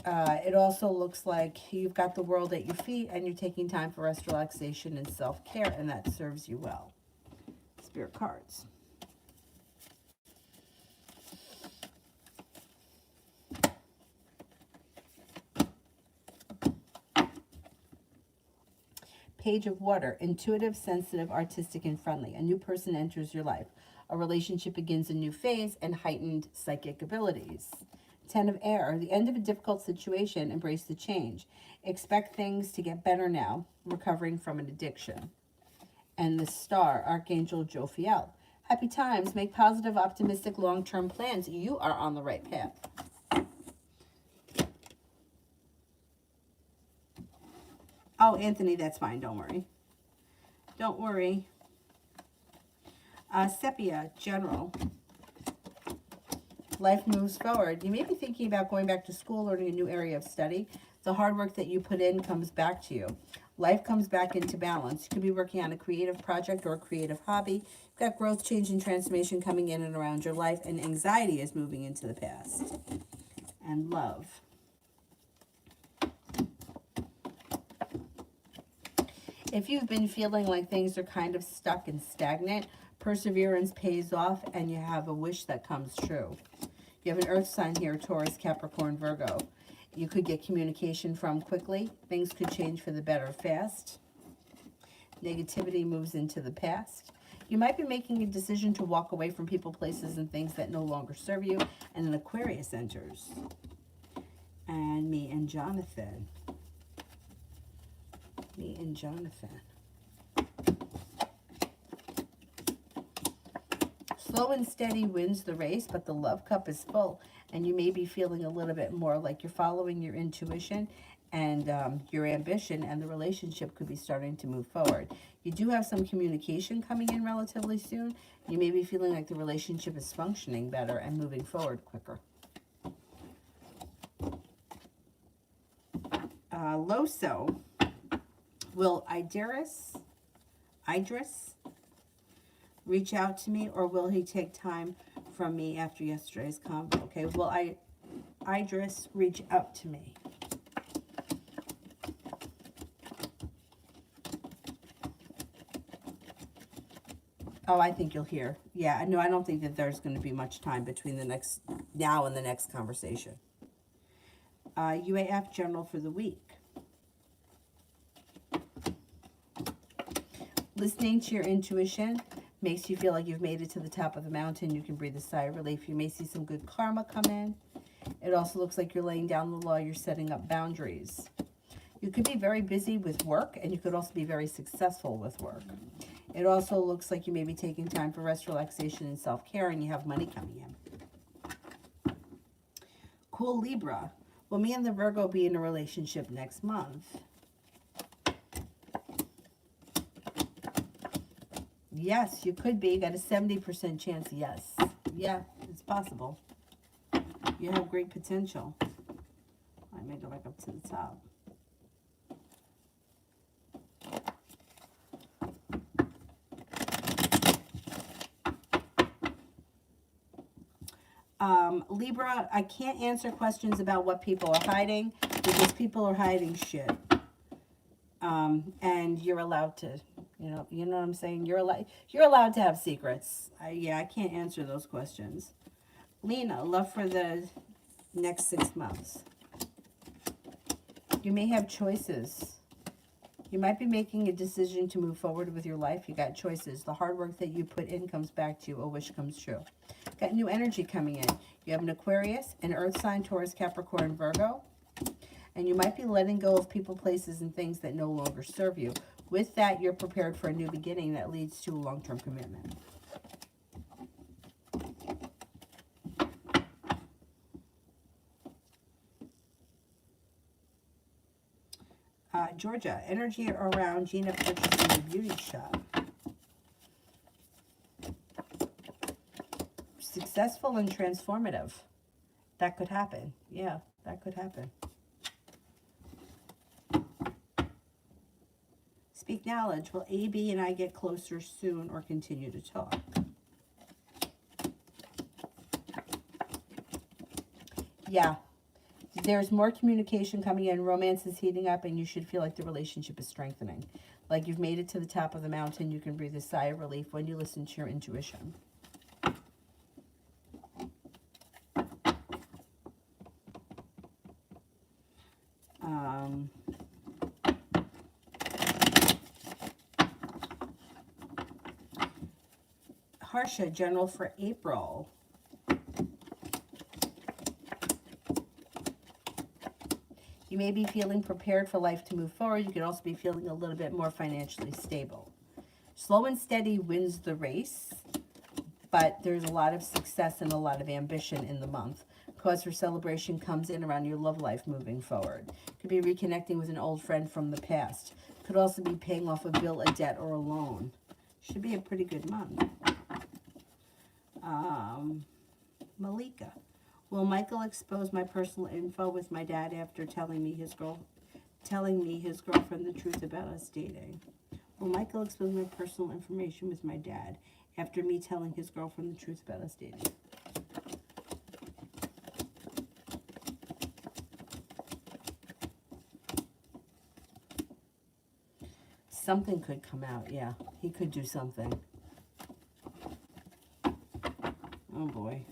It also looks like you've got the world at your feet and you're taking time for rest, relaxation, and self-care. And that serves you well. Spirit cards. Page of Water, intuitive, sensitive, artistic, and friendly. A new person enters your life. A relationship begins a new phase and heightened psychic abilities. 10 of Air, the end of a difficult situation, embrace the change. Expect things to get better now, recovering from an addiction. And the Star, Archangel Jophiel. Happy times, make positive, optimistic, long-term plans. You are on the right path. Oh, Anthony, that's fine. Don't worry. Don't worry. Sepia, General. Life moves forward. You may be thinking about going back to school, learning a new area of study. The hard work that you put in comes back to you. Life comes back into balance. You could be working on a creative project or a creative hobby. You've got growth, change, and transformation coming in and around your life, and anxiety is moving into the past. And love. If you've been feeling like things are kind of stuck and stagnant, perseverance pays off and you have a wish that comes true. You have an earth sign here, Taurus, Capricorn, Virgo. You could get communication from quickly. Things could change for the better fast. Negativity moves into the past. You might be making a decision to walk away from people, places, and things that no longer serve you. And an Aquarius enters. And me and Jonathan. Me and Jonathan. Slow and steady wins the race, but the love cup is full. And you may be feeling a little bit more like you're following your intuition and your ambition, and the relationship could be starting to move forward. You do have some communication coming in relatively soon. You may be feeling like the relationship is functioning better and moving forward quicker. Loso, will Idris reach out to me, or will he take time from me after yesterday's convo? Okay, will Idris reach out to me? Oh, I think you'll hear. Yeah, no, I don't think that there's going to be much time between now and the next conversation. UAF General for the week. Listening to your intuition makes you feel like you've made it to the top of the mountain. You can breathe a sigh of relief. You may see some good karma come in. It also looks like you're laying down the law. You're setting up boundaries. You could be very busy with work, and you could also be very successful with work. It also looks like you may be taking time for rest, relaxation, and self-care, and you have money coming in. Cool Libra. Will me and the Virgo be in a relationship next month? Yes, you could be. You got a 70% chance, yes. Yeah, it's possible. You have great potential. I may go back up to the top. Libra, I can't answer questions about what people are hiding because people are hiding shit. And you're allowed to, you know what I'm saying? You're allowed to have secrets. I can't answer those questions. Lena, love for the next 6 months. You may have choices. You might be making a decision to move forward with your life. You got choices. The hard work that you put in comes back to you. A wish comes true. Got new energy coming in. You have an Aquarius, an Earth sign, Taurus, Capricorn, Virgo. And you might be letting go of people, places, and things that no longer serve you. With that, you're prepared for a new beginning that leads to a long-term commitment. Georgia, energy around Gina purchasing a beauty shop. Successful and transformative. That could happen. Yeah, that could happen. Speak knowledge. Will AB and I get closer soon or continue to talk? Yeah. There's more communication coming in. Romance is heating up, and you should feel like the relationship is strengthening. Like you've made it to the top of the mountain. You can breathe a sigh of relief when you listen to your intuition. Harsha, General for April. You may be feeling prepared for life to move forward. You could also be feeling a little bit more financially stable. Slow and steady wins the race, but there's a lot of success and a lot of ambition in the month. Cause for celebration comes in around your love life moving forward. Could be reconnecting with an old friend from the past. Could also be paying off a bill, a debt, or a loan. Should be a pretty good month. Malika. Will Michael expose my personal info with my dad after telling me his girlfriend the truth about us dating? Will Michael expose my personal information with my dad after me telling his girlfriend the truth about us dating? Something could come out, yeah. He could do something. Oh boy.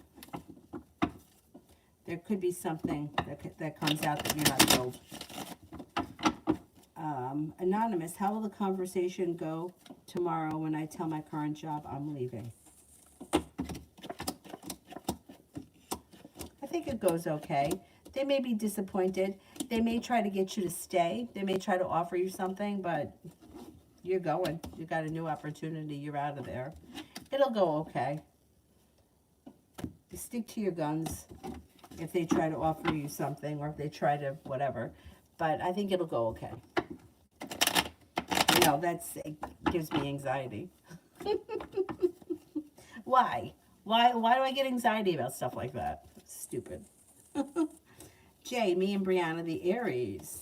There could be something that comes out that you're not told. Anonymous, how will the conversation go tomorrow when I tell my current job I'm leaving? I think it goes okay. They may be disappointed. They may try to get you to stay. They may try to offer you something, but you're going. You got a new opportunity. You're out of there. It'll go okay. Stick to your guns if they try to offer you something or if they try to whatever. But I think it'll go okay. You know, it gives me anxiety. Why? Why do I get anxiety about stuff like that? Stupid. Jay, me and Brianna, the Aries.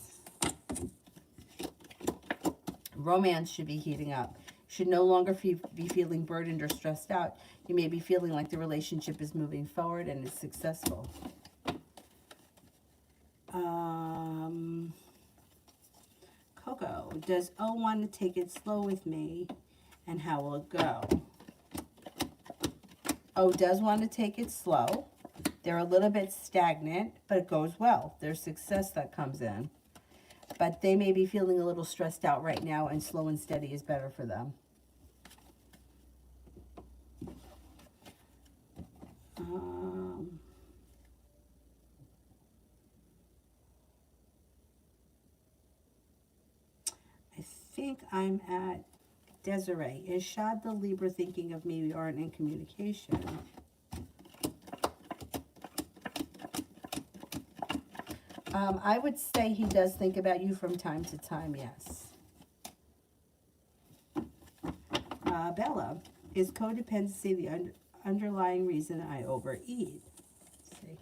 Romance should be heating up. Should no longer be feeling burdened or stressed out. You may be feeling like the relationship is moving forward and is successful. Coco, does O want to take it slow with me? And how will it go? O does want to take it slow. They're a little bit stagnant, but it goes well. There's success that comes in. But they may be feeling a little stressed out right now, and slow and steady is better for them. I think I'm at Desiree. Is Shad the Libra thinking of me? We aren't in communication. I would say he does think about you from time to time, yes. Bella, is codependency the underlying reason I overeat? Let's see.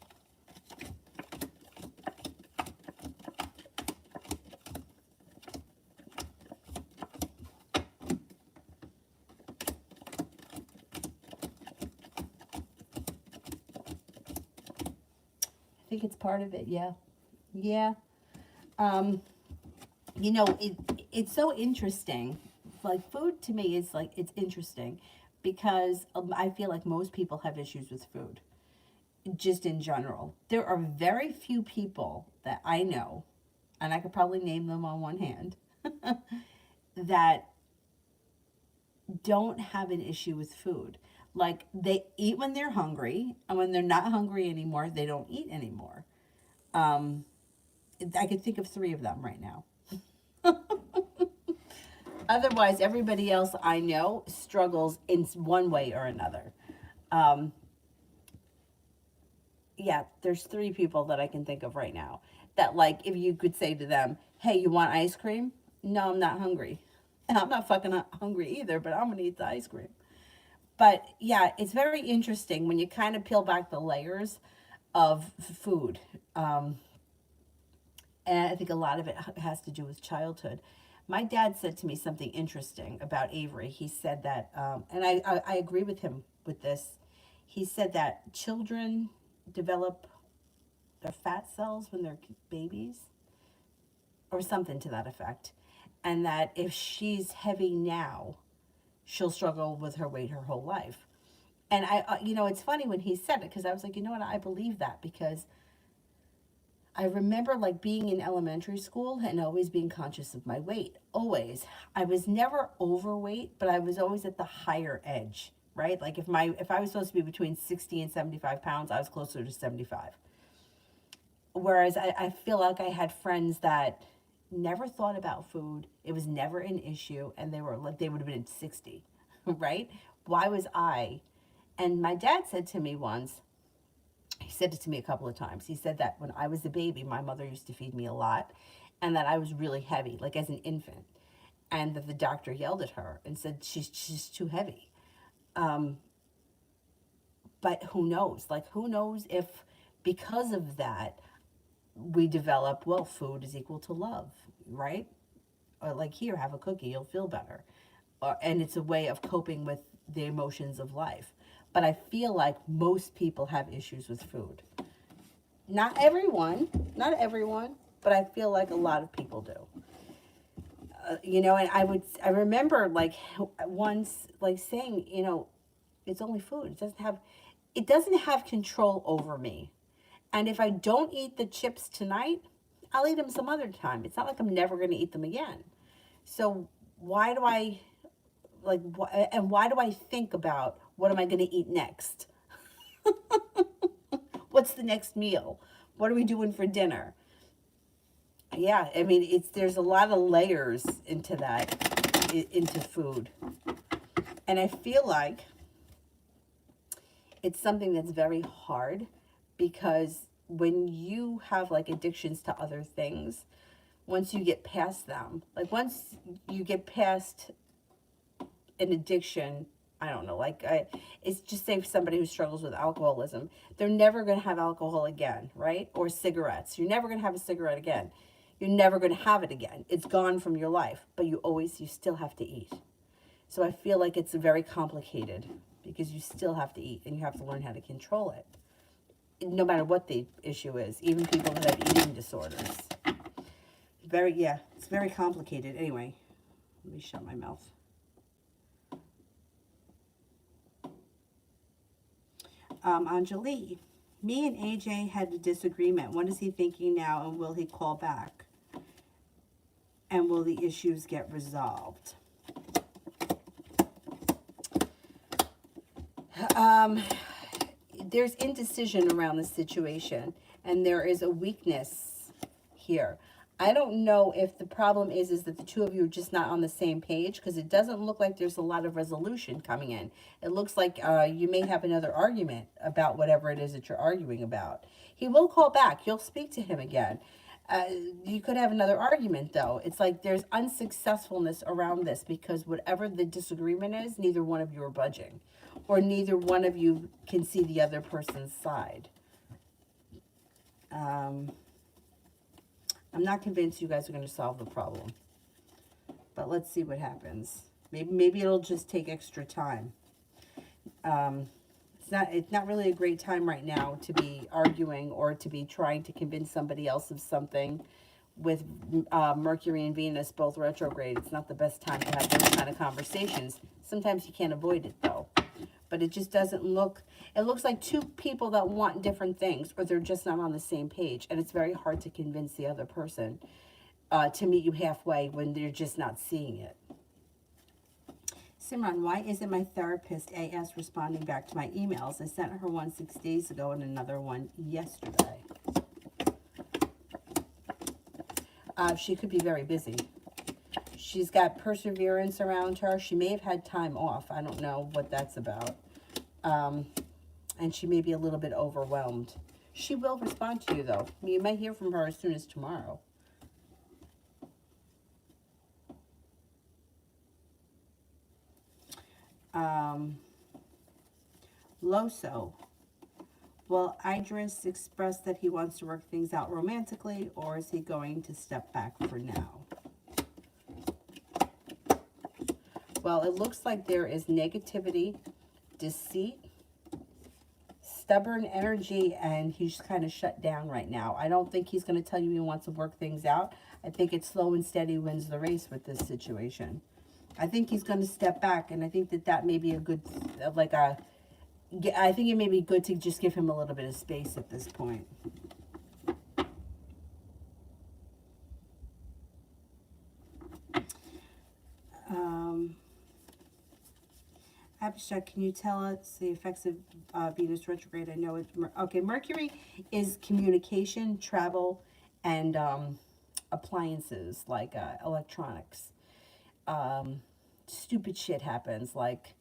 I think it's part of it, yeah. Yeah. You know, it's so interesting. Like, food to me is like, it's interesting because I feel like most people have issues with food, just in general. There are very few people that I know, and I could probably name them on one hand, that don't have an issue with food. Like, they eat when they're hungry, and when they're not hungry anymore, they don't eat anymore. I could think of 3 of them right now. Otherwise, everybody else I know struggles in one way or another. Yeah, there's 3 people that I can think of right now that, like, if you could say to them, hey, you want ice cream? No, I'm not hungry. And I'm not fucking hungry either, but I'm going to eat the ice cream. But yeah, it's very interesting when you kind of peel back the layers of food. And I think a lot of it has to do with childhood. My dad said to me something interesting about Avery. He said that, and I agree with him with this. He said that children develop their fat cells when they're babies, or something to that effect. And that if she's heavy now, she'll struggle with her weight her whole life. And you know, it's funny when he said it, because I was like, you know what, I believe that, because I remember like being in elementary school and always being conscious of my weight. Always. I was never overweight, but I was always at the higher edge, right? Like if I was supposed to be between 60 and 75 pounds, I was closer to 75. Whereas I feel like I had friends that never thought about food. It was never an issue, and they would have been at 60, right? Why was I? And my dad said to me once, he said it to me a couple of times. He said that when I was a baby, my mother used to feed me a lot, and that I was really heavy, like as an infant, and that the doctor yelled at her and said she's too heavy. But who knows? Like, who knows if because of that we develop, well, food is equal to love, right? Or like, here, have a cookie, you'll feel better. And it's a way of coping with the emotions of life. But I feel like most people have issues with food. Not everyone, but I feel like a lot of people do. You know, and I remember like once like saying, you know, it's only food. It doesn't have control over me. And if I don't eat the chips tonight, I'll eat them some other time. It's not like I'm never going to eat them again. So why do I and why do I think about what am I going to eat next? What's the next meal? What are we doing for dinner? Yeah, I mean, there's a lot of layers into that, into food. And I feel like it's something that's very hard because when you have like addictions to other things, once you get past them, like once you get past an addiction, I don't know, it's just say for somebody who struggles with alcoholism, they're never going to have alcohol again, right? Or cigarettes. You're never going to have a cigarette again. You're never going to have it again. It's gone from your life, but you still have to eat. So I feel like it's very complicated because you still have to eat and you have to learn how to control it. No matter what the issue is, even people that have eating disorders. It's very complicated. Anyway, let me shut my mouth. Anjali, me and AJ had a disagreement. What is he thinking now, and will he call back? And will the issues get resolved? There's indecision around the situation, and there is a weakness here. I don't know if the problem is that the two of you are just not on the same page, because it doesn't look like there's a lot of resolution coming in. It looks like you may have another argument about whatever it is that you're arguing about. He will call back. You'll speak to him again. You could have another argument, though. It's like there's unsuccessfulness around this because whatever the disagreement is, neither one of you are budging, or neither one of you can see the other person's side. I'm not convinced you guys are going to solve the problem, but let's see what happens. Maybe it'll just take extra time. It's not really a great time right now to be arguing or to be trying to convince somebody else of something with Mercury and Venus both retrograde. It's not the best time to have those kind of conversations. Sometimes you can't avoid it, though. But it just doesn't look, it looks like two people that want different things, or they're just not on the same page. And it's very hard to convince the other person to meet you halfway when they're just not seeing it. Simran, why isn't my therapist AS responding back to my emails? I sent her one 6 days ago and another one yesterday. She could be very busy. She's got perseverance around her. She may have had time off. I don't know what that's about. And she may be a little bit overwhelmed. She will respond to you, though. You might hear from her as soon as tomorrow. Loso. Will Idris express that he wants to work things out romantically, or is he going to step back for now? Well, it looks like there is negativity, deceit, stubborn energy, and he's kind of shut down right now. I don't think he's going to tell you he wants to work things out. I think it's slow and steady wins the race with this situation. I think he's going to step back, and I think that may be a good, I think it may be good to just give him a little bit of space at this point. Abhishek, can you tell us the effects of Venus retrograde? I know it's, okay, Mercury is communication, travel, and appliances, like electronics. Stupid shit happens, like,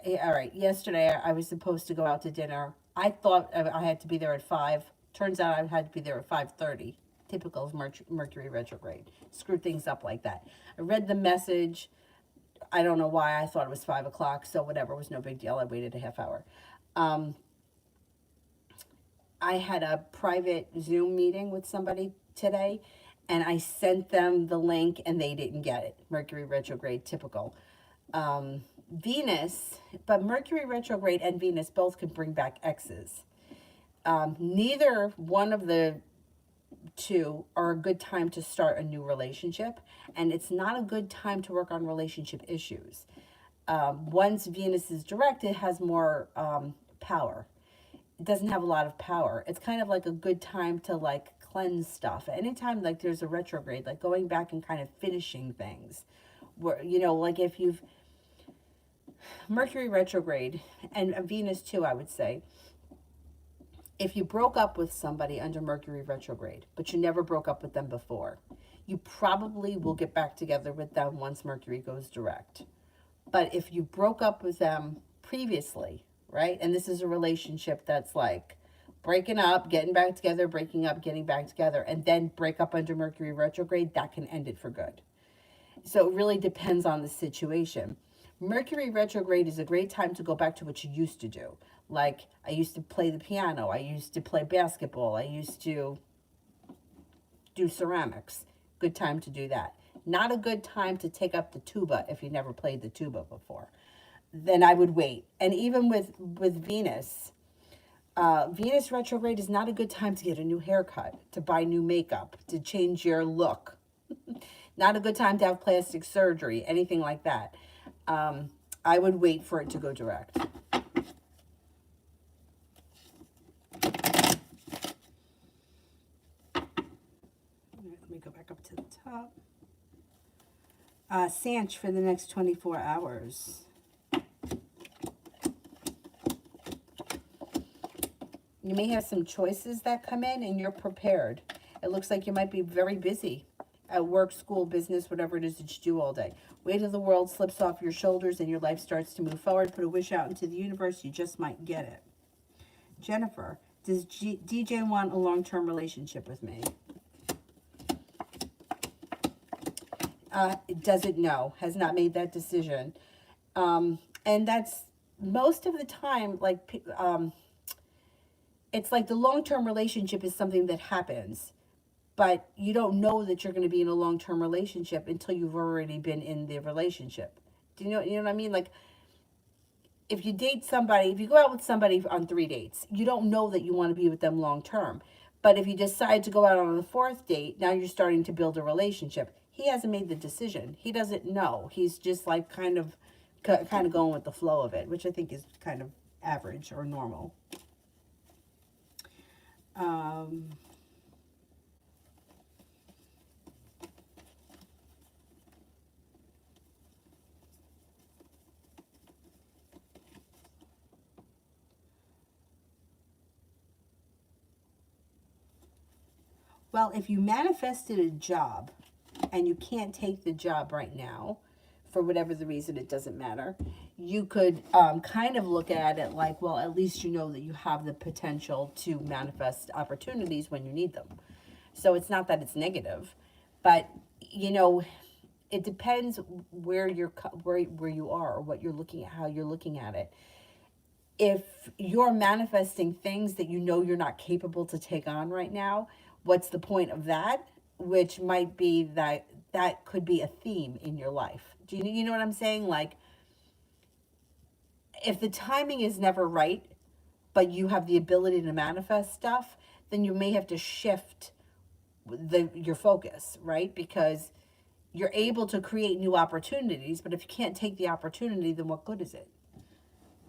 all right, yesterday I was supposed to go out to dinner. I thought I had to be there at 5. Turns out I had to be there at 5:30. Typical of Mercury retrograde. Screw things up like that. I read the message. I don't know why I thought it was 5 o'clock, so whatever, it was no big deal. I waited a half hour. I had a private Zoom meeting with somebody today, and I sent them the link, and they didn't get it. Mercury retrograde, typical. Venus, but Mercury retrograde and Venus both can bring back exes. Neither one of the two are a good time to start a new relationship, and it's not a good time to work on relationship issues. Once Venus is direct, it has more power. It doesn't have a lot of power. It's kind of like a good time to like cleanse stuff. Anytime like there's a retrograde, like going back and kind of finishing things, where like if you've Mercury retrograde and Venus too, I would say, if you broke up with somebody under Mercury retrograde, but you never broke up with them before, you probably will get back together with them once Mercury goes direct. But if you broke up with them previously, right? And this is a relationship that's like breaking up, getting back together, breaking up, getting back together, and then break up under Mercury retrograde, that can end it for good. So it really depends on the situation. Mercury retrograde is a great time to go back to what you used to do. Like, I used to play the piano, I used to play basketball, I used to do ceramics. Good time to do that. Not a good time to take up the tuba if you never played the tuba before. Then I would wait. And even with Venus, Venus retrograde is not a good time to get a new haircut, to buy new makeup, to change your look. Not a good time to have plastic surgery, anything like that. I would wait for it to go direct. Let me go back up to the top. Sanch for the next 24 hours. You may have some choices that come in and you're prepared. It looks like you might be very busy at work, school, business, whatever it is that you do all day. Weight of the world slips off your shoulders and your life starts to move forward. Put a wish out into the universe. You just might get it. Jennifer, does DJ want a long-term relationship with me? Doesn't know. Has not made that decision. And that's most of the time, like, it's like the long-term relationship is something that happens, but you don't know that you're going to be in a long-term relationship until you've already been in the relationship. Do you know what I mean? Like, if you date somebody, if you go out with somebody on 3 dates, you don't know that you want to be with them long-term. But if you decide to go out on the 4th date, now you're starting to build a relationship. He hasn't made the decision. He doesn't know. He's just like kind of going with the flow of it, which I think is kind of average or normal. Well, if you manifested a job and you can't take the job right now, for whatever the reason, it doesn't matter, you could kind of look at it like, well, at least you know that you have the potential to manifest opportunities when you need them. So it's not that it's negative, but, it depends where you are or what you're looking at, how you're looking at it. If you're manifesting things that you know you're not capable to take on right now, what's the point of that? Which might be that could be a theme in your life. Do you know what I'm saying? Like, if the timing is never right, but you have the ability to manifest stuff, then you may have to shift your focus, right? Because you're able to create new opportunities, but if you can't take the opportunity, then what good is it?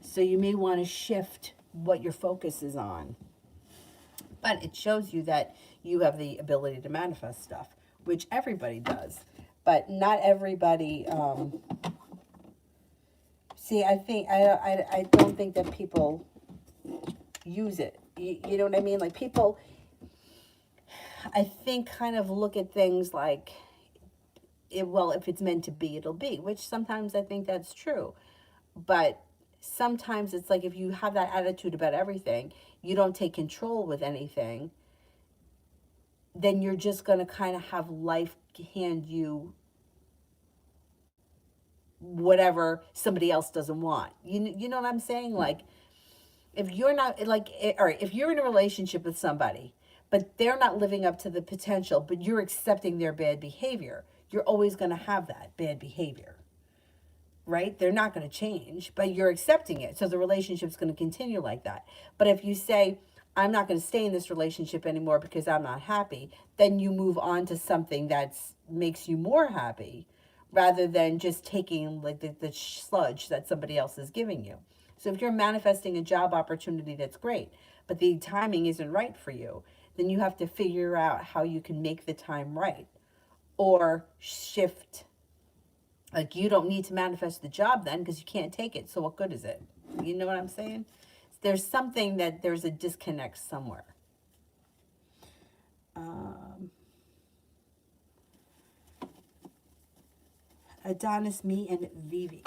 So you may want to shift what your focus is on. But it shows you that you have the ability to manifest stuff, which everybody does. But not everybody, see, I don't think that people use it. You know what I mean? Like, people, I think, kind of look at things like, if it's meant to be, it'll be, which sometimes I think that's true. But sometimes it's like, if you have that attitude about everything, you don't take control with anything, then you're just going to kind of have life hand you whatever somebody else doesn't want. You know what I'm saying? Like, if you're not, like, all right, if you're in a relationship with somebody, but they're not living up to the potential, but you're accepting their bad behavior, you're always going to have that bad behavior, right? They're not going to change, but you're accepting it. So the relationship's going to continue like that. But if you say, I'm not going to stay in this relationship anymore because I'm not happy, then you move on to something that makes you more happy rather than just taking like the sludge that somebody else is giving you. So if you're manifesting a job opportunity, that's great, but the timing isn't right for you, then you have to figure out how you can make the time right or shift. Like, you don't need to manifest the job then because you can't take it. So what good is it? You know what I'm saying? There's something that there's a disconnect somewhere. Adonis, me, and Vivi.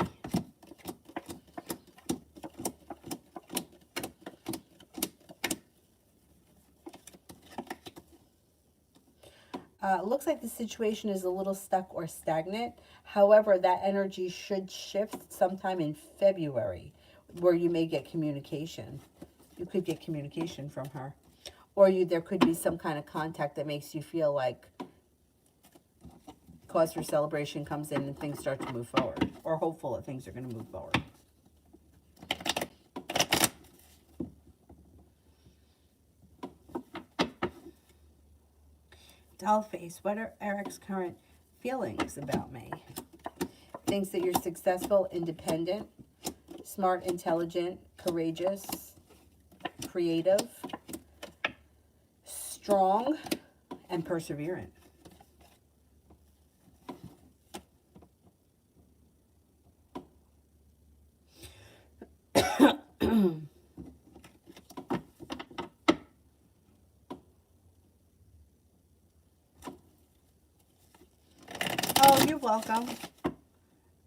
Looks like the situation is a little stuck or stagnant. However, that energy should shift sometime in February where you may get communication. You could get communication from her. Or there could be some kind of contact that makes you feel like cause for celebration comes in and things start to move forward. Or hopeful that things are going to move forward. Dollface, what are Eric's current feelings about me? Thinks that you're successful, independent, smart, intelligent, courageous, creative, strong, and perseverant. Oh, you're welcome.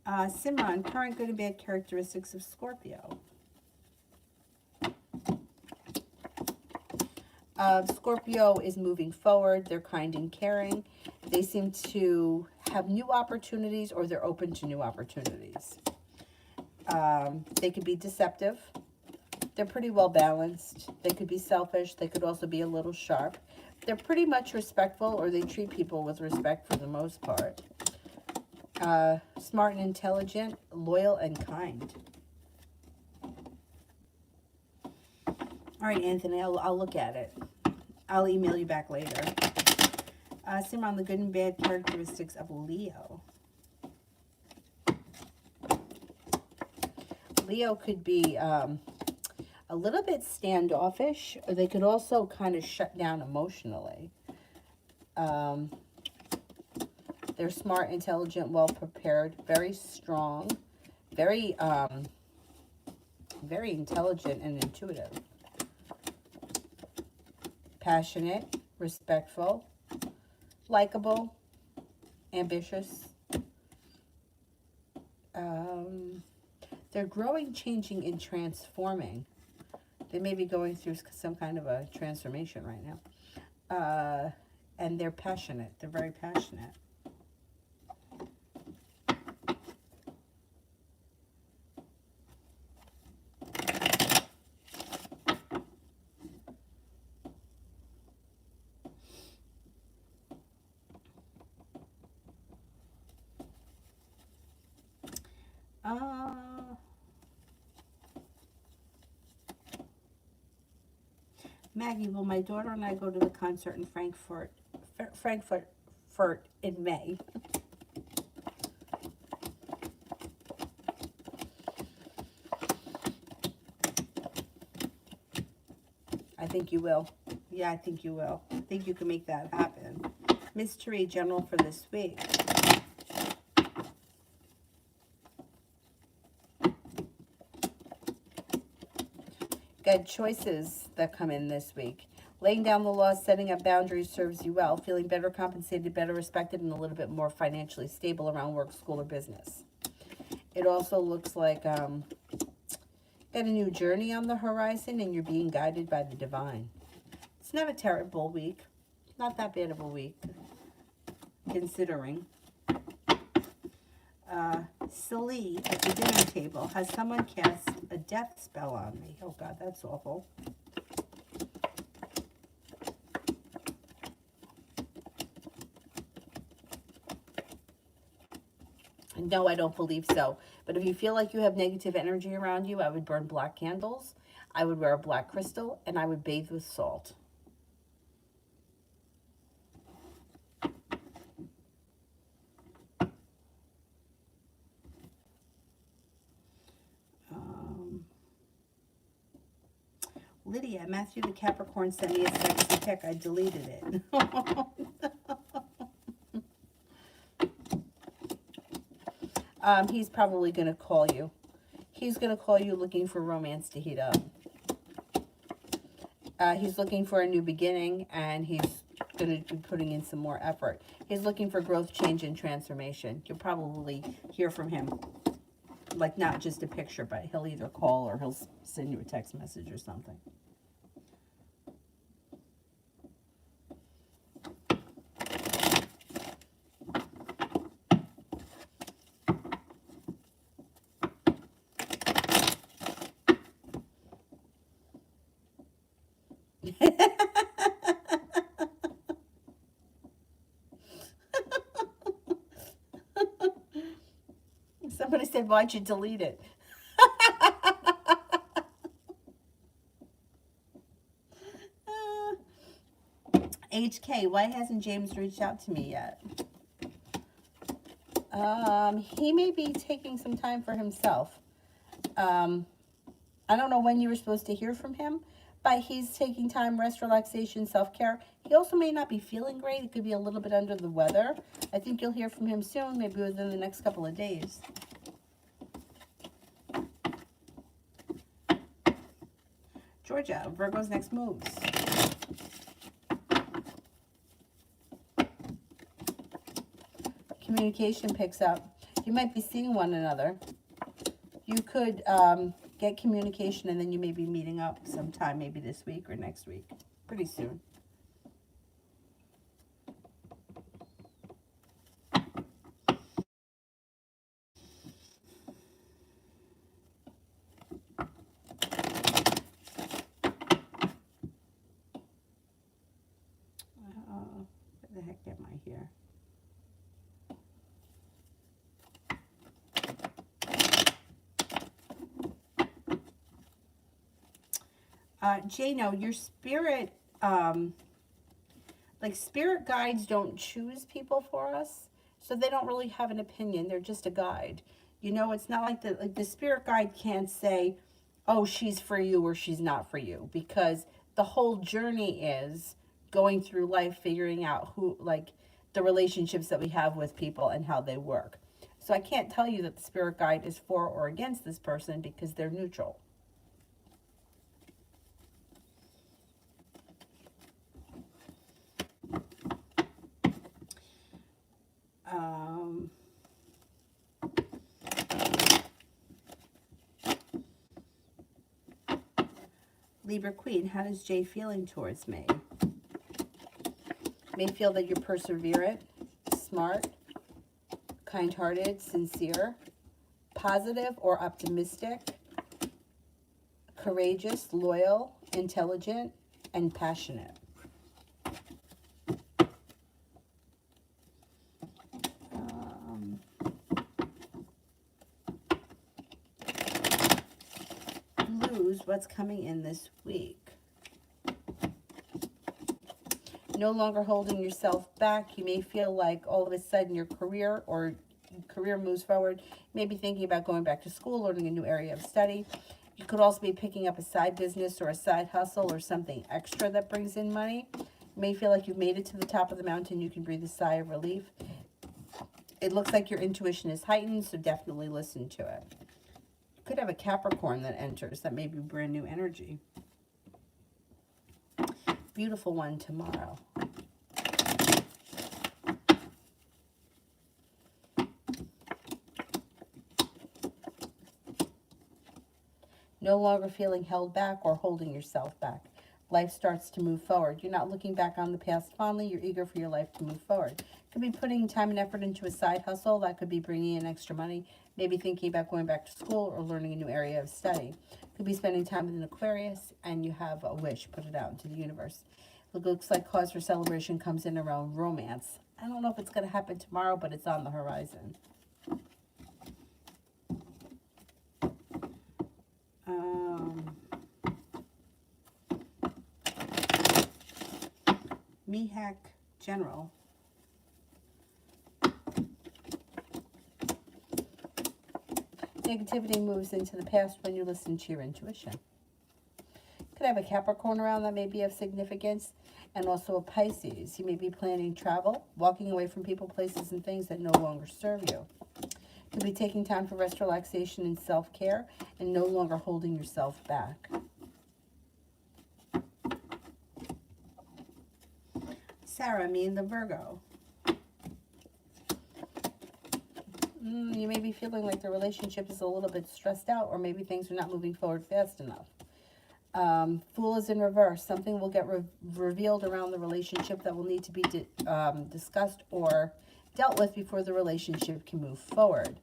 Simran, current good and bad characteristics of Scorpio. Scorpio is moving forward. They're kind and caring. They seem to have new opportunities, or they're open to new opportunities. They could be deceptive. They're pretty well balanced. They could be selfish. They could also be a little sharp. They're pretty much respectful, or they treat people with respect for the most part. Smart and intelligent, loyal and kind. All right, Anthony, I'll look at it. I'll email you back later. Simran, the good and bad characteristics of Leo. Leo could be a little bit standoffish, or they could also kind of shut down emotionally. They're smart, intelligent, well-prepared, very strong, very intelligent and intuitive. Passionate, respectful, likable, ambitious. They're growing, changing, and transforming. They may be going through some kind of a transformation right now. And they're passionate. They're very passionate. Maggie, will my daughter and I go to the concert in Frankfurt in May? I think you will. Yeah, I think you will. I think you can make that happen. Mystery general for this week. Got choices that come in this week. Laying down the law, setting up boundaries serves you well. Feeling better compensated, better respected, and a little bit more financially stable around work, school, or business. It also looks like got a new journey on the horizon, and you're being guided by the divine. It's not a terrible week. Not that bad of a week, considering. Celie at the dinner table. Has someone cast a death spell on me? Oh God, that's awful. No, I don't believe so. But if you feel like you have negative energy around you, I would burn black candles. I would wear a black crystal, and I would bathe with salt. Lydia, Matthew the Capricorn sent me a sexy pic. I deleted it. He's probably going to call you. He's going to call you looking for romance to heat up. He's looking for a new beginning, and he's going to be putting in some more effort. He's looking for growth, change, and transformation. You'll probably hear from him. Like, not just a picture, but he'll either call or he'll send you a text message or something. Somebody said, why'd you delete it? HK, why hasn't James reached out to me yet? He may be taking some time for himself. I don't know when you were supposed to hear from him, but he's taking time, rest, relaxation, self-care. He also may not be feeling great. He could be a little bit under the weather. I think you'll hear from him soon, maybe within the next couple of days. Georgia, Virgo's next moves. Communication picks up. You might be seeing one another. You could get communication, and then you may be meeting up sometime, maybe this week or next week. Pretty soon. Where the heck am I here? Jano, your spirit, like spirit guides don't choose people for us, so they don't really have an opinion. They're just a guide. You know, it's not like the spirit guide can't say, oh, she's for you or she's not for you, because the whole journey is going through life, figuring out who, like, the relationships that we have with people and how they work. So I can't tell you that the spirit guide is for or against this person because they're neutral. Libra Queen, how does Jay feeling towards me? May feel that you're perseverant, smart, kind-hearted, sincere, positive or optimistic, courageous, loyal, intelligent, and passionate. What's coming in this week? No longer holding yourself back. You may feel like all of a sudden your career moves forward. You may be thinking about going back to school, learning a new area of study. You could also be picking up a side business or a side hustle or something extra that brings in money. You may feel like you've made it to the top of the mountain. You can breathe a sigh of relief. It looks like your intuition is heightened, so definitely listen to it. Could have a Capricorn that enters. That may be brand new energy. Beautiful one tomorrow. No longer feeling held back or holding yourself back. Life starts to move forward. You're not looking back on the past fondly. You're eager for your life to move forward. Could be putting time and effort into a side hustle. That could be bringing in extra money. Maybe thinking about going back to school or learning a new area of study. Could be spending time with an Aquarius, and you have a wish. Put it out into the universe. It looks like cause for celebration comes in around romance. I don't know if it's going to happen tomorrow, but it's on the horizon. Mihak General. Negativity moves into the past when you listen to your intuition. Could have a Capricorn around that may be of significance, and also a Pisces. You may be planning travel, walking away from people, places, and things that no longer serve you. You'll be taking time for rest, relaxation, and self-care, and no longer holding yourself back. Sarah, me and the Virgo. You may be feeling like the relationship is a little bit stressed out, or maybe things are not moving forward fast enough. Fool is in reverse. Something will get revealed around the relationship that will need to be discussed or dealt with before the relationship can move forward.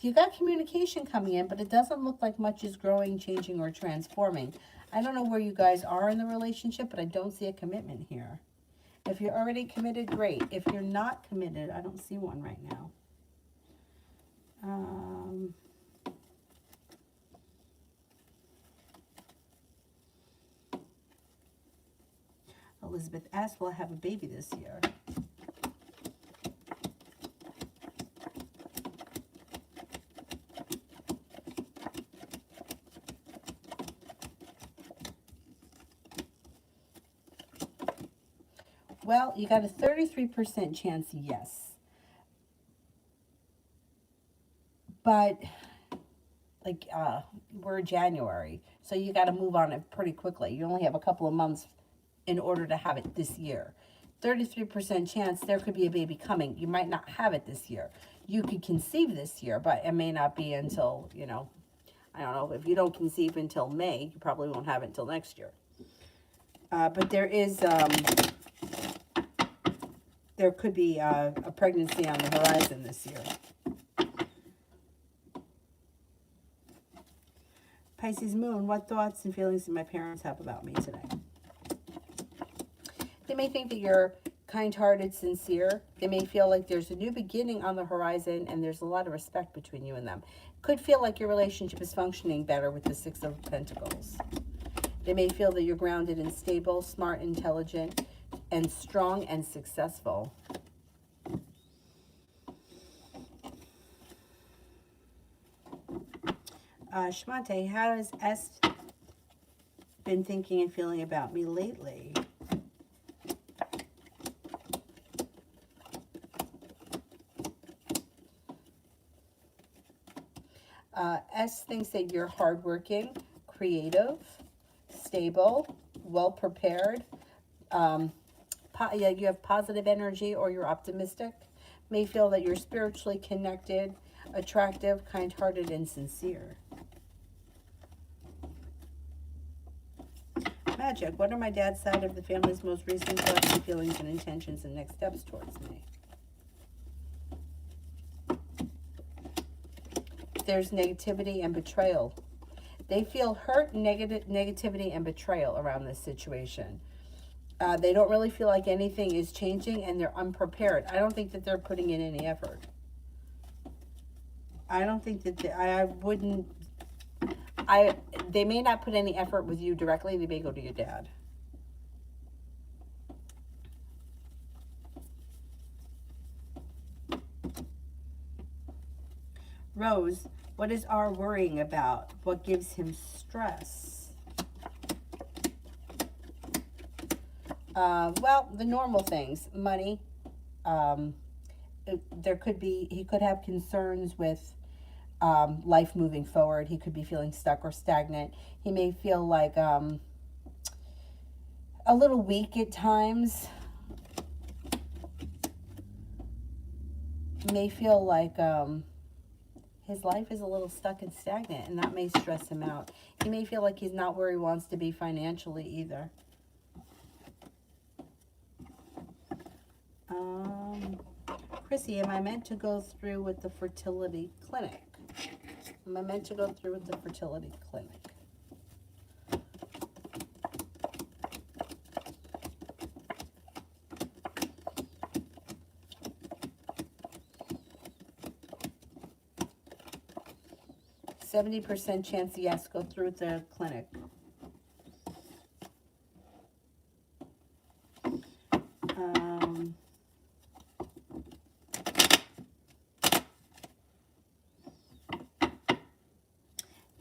You got communication coming in, but it doesn't look like much is growing, changing, or transforming. I don't know where you guys are in the relationship, but I don't see a commitment here. If you're already committed, great. If you're not committed, I don't see one right now. Elizabeth S. will have a baby this year. Well, you got a 33% chance yes. But, like, we're January, so you got to move on it pretty quickly. You only have a couple of months in order to have it this year. 33% chance there could be a baby coming. You might not have it this year. You could conceive this year, but it may not be until, you know, I don't know. If you don't conceive until May, you probably won't have it until next year. But there is, there could be a pregnancy on the horizon this year. Pisces moon, what thoughts and feelings do my parents have about me today? They may think that you're kind-hearted, sincere. They may feel like there's a new beginning on the horizon and there's a lot of respect between you and them. Could feel like your relationship is functioning better with the Six of Pentacles. They may feel that you're grounded and stable, smart, intelligent, and strong and successful. Shmante, how has S been thinking and feeling about me lately? S thinks that you're hardworking, creative, stable, well-prepared. You have positive energy, or you're optimistic. May feel that you're spiritually connected, attractive, kind-hearted, and sincere. Magic, what are my dad's side of the family's most recent thoughts and feelings and intentions and next steps towards me? There's negativity and betrayal. They feel hurt, negativity, and betrayal around this situation. They don't really feel like anything is changing, and they're unprepared. I don't think that they're putting in any effort. I don't think that they may not put any effort with you directly. They may go to your dad. Rose, what is R worrying about? What gives him stress? Well, the normal things. Money. He could have concerns with life moving forward. He could be feeling stuck or stagnant. He may feel like a little weak at times. May feel like his life is a little stuck and stagnant, and that may stress him out. He may feel like he's not where he wants to be financially either. Chrissy, am I meant to go through with the fertility clinic? Am I meant to go through with the fertility clinic? 70% chance yes, go through with the clinic.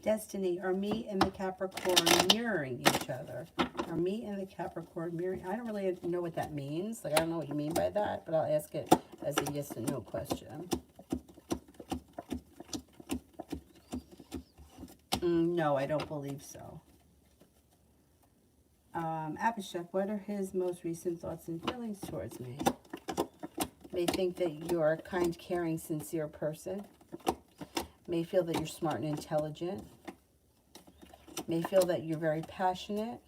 Destiny, are me and the Capricorn mirroring each other? Are me and the Capricorn mirroring? I don't really know what that means. Like, I don't know what you mean by that, but I'll ask it as a yes and no question. No, I don't believe so. Abhishek, what are his most recent thoughts and feelings towards me? May think that you're a kind, caring, sincere person. May feel that you're smart and intelligent. May feel that you're very passionate,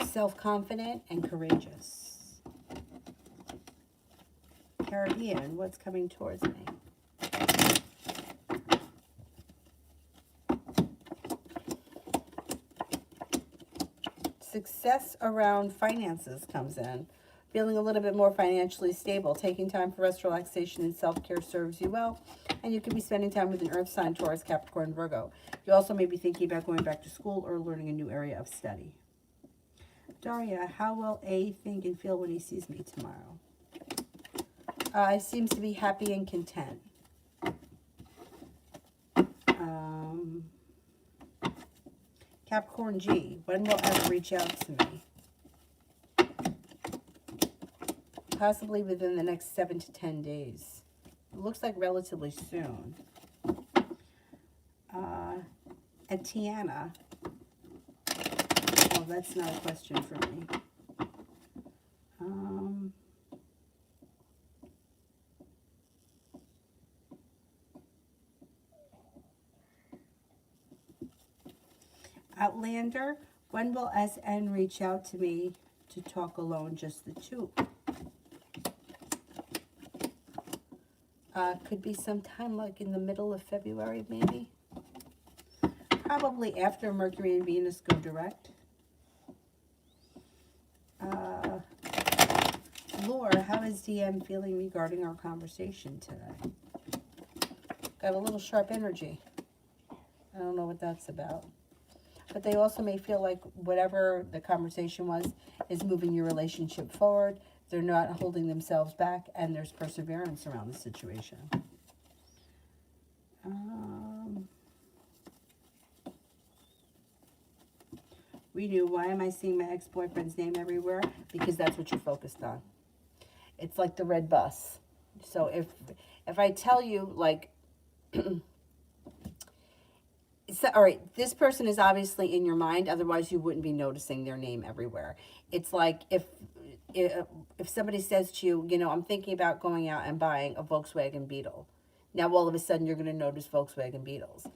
self-confident, and courageous. Caribbean, what's coming towards me? Success around finances comes in. Feeling a little bit more financially stable. Taking time for rest, relaxation, and self-care serves you well. And you could be spending time with an earth sign, Taurus, Capricorn, Virgo. You also may be thinking about going back to school or learning a new area of study. Daria, how will A think and feel when he sees me tomorrow? He seems to be happy and content. Capricorn G, when will F reach out to me? Possibly within the next 7 to 10 days. It looks like relatively soon. Atiana. Oh, that's not a question for me. Outlander, when will SN reach out to me to talk alone, just the two? Could be sometime like in the middle of February, maybe. Probably after Mercury and Venus go direct. Laura, how is DM feeling regarding our conversation today? Got a little sharp energy. I don't know what that's about. But they also may feel like whatever the conversation was is moving your relationship forward. They're not holding themselves back, and there's perseverance around the situation. Renew, why am I seeing my ex-boyfriend's name everywhere? Because that's what you're focused on. It's like the red bus. So if I tell you, like, so, all right, this person is obviously in your mind, otherwise you wouldn't be noticing their name everywhere. It's like if somebody says to you, you know, I'm thinking about going out and buying a Volkswagen Beetle. Now all of a sudden you're going to notice Volkswagen Beetles.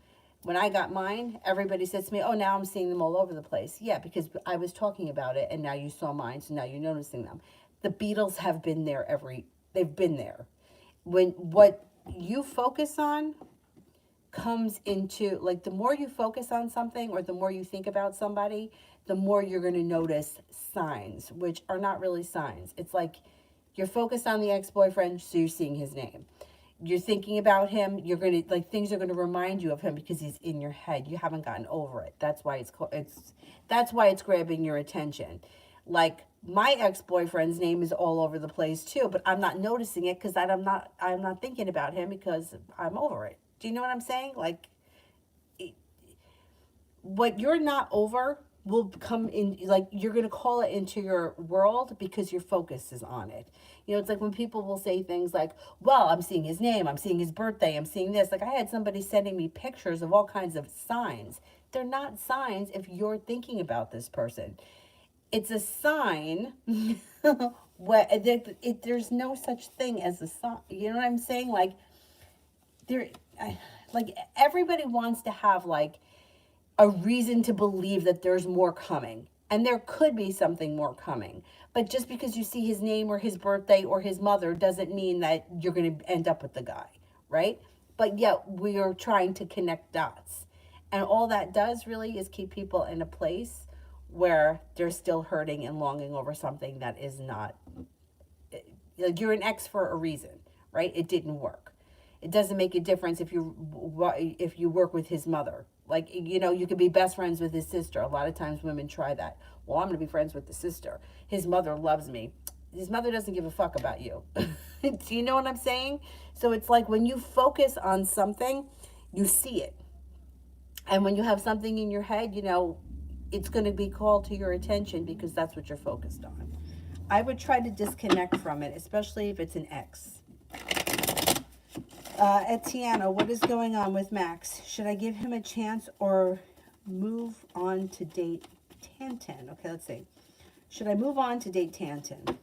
When I got mine, everybody says to me, oh, now I'm seeing them all over the place. Yeah, because I was talking about it and now you saw mine, so now you're noticing them. The Beetles have been there they've been there. When what you focus on comes into, like, the more you focus on something or the more you think about somebody, the more you're going to notice signs, which are not really signs. It's like you're focused on the ex-boyfriend, so you're seeing his name. You're thinking about him, you're going to, like, things are going to remind you of him because he's in your head. You haven't gotten over it. That's why that's why it's grabbing your attention. Like, my ex-boyfriend's name is all over the place too, but I'm not noticing it because I'm not thinking about him because I'm over it. Do you know what I'm saying? Like, what you're not over will come in, like, you're going to call it into your world because your focus is on it. You know, it's like when people will say things like, well, I'm seeing his name, I'm seeing his birthday, I'm seeing this. Like, I had somebody sending me pictures of all kinds of signs. They're not signs if you're thinking about this person. It's a sign where there's no such thing as a sign. You know what I'm saying? Like, like, everybody wants to have, like, a reason to believe that there's more coming. And there could be something more coming. But just because you see his name or his birthday or his mother doesn't mean that you're going to end up with the guy, right? But yet we are trying to connect dots. And all that does really is keep people in a place where they're still hurting and longing over something that is not, like, you're an ex for a reason, right? It didn't work. It doesn't make a difference if you work with his mother. Like, you know, you could be best friends with his sister. A lot of times women try that. Well, I'm going to be friends with the sister. His mother loves me. His mother doesn't give a fuck about you. Do you know what I'm saying? So it's like when you focus on something, You see it. And when you have something in your head, you know, it's going to be called to your attention because that's what you're focused on. I would try to disconnect from it, especially if it's an ex. Etiana, what is going on with Max? Should I give him a chance or move on to date Tantan? Okay, let's see. Should I move on to date Tantan?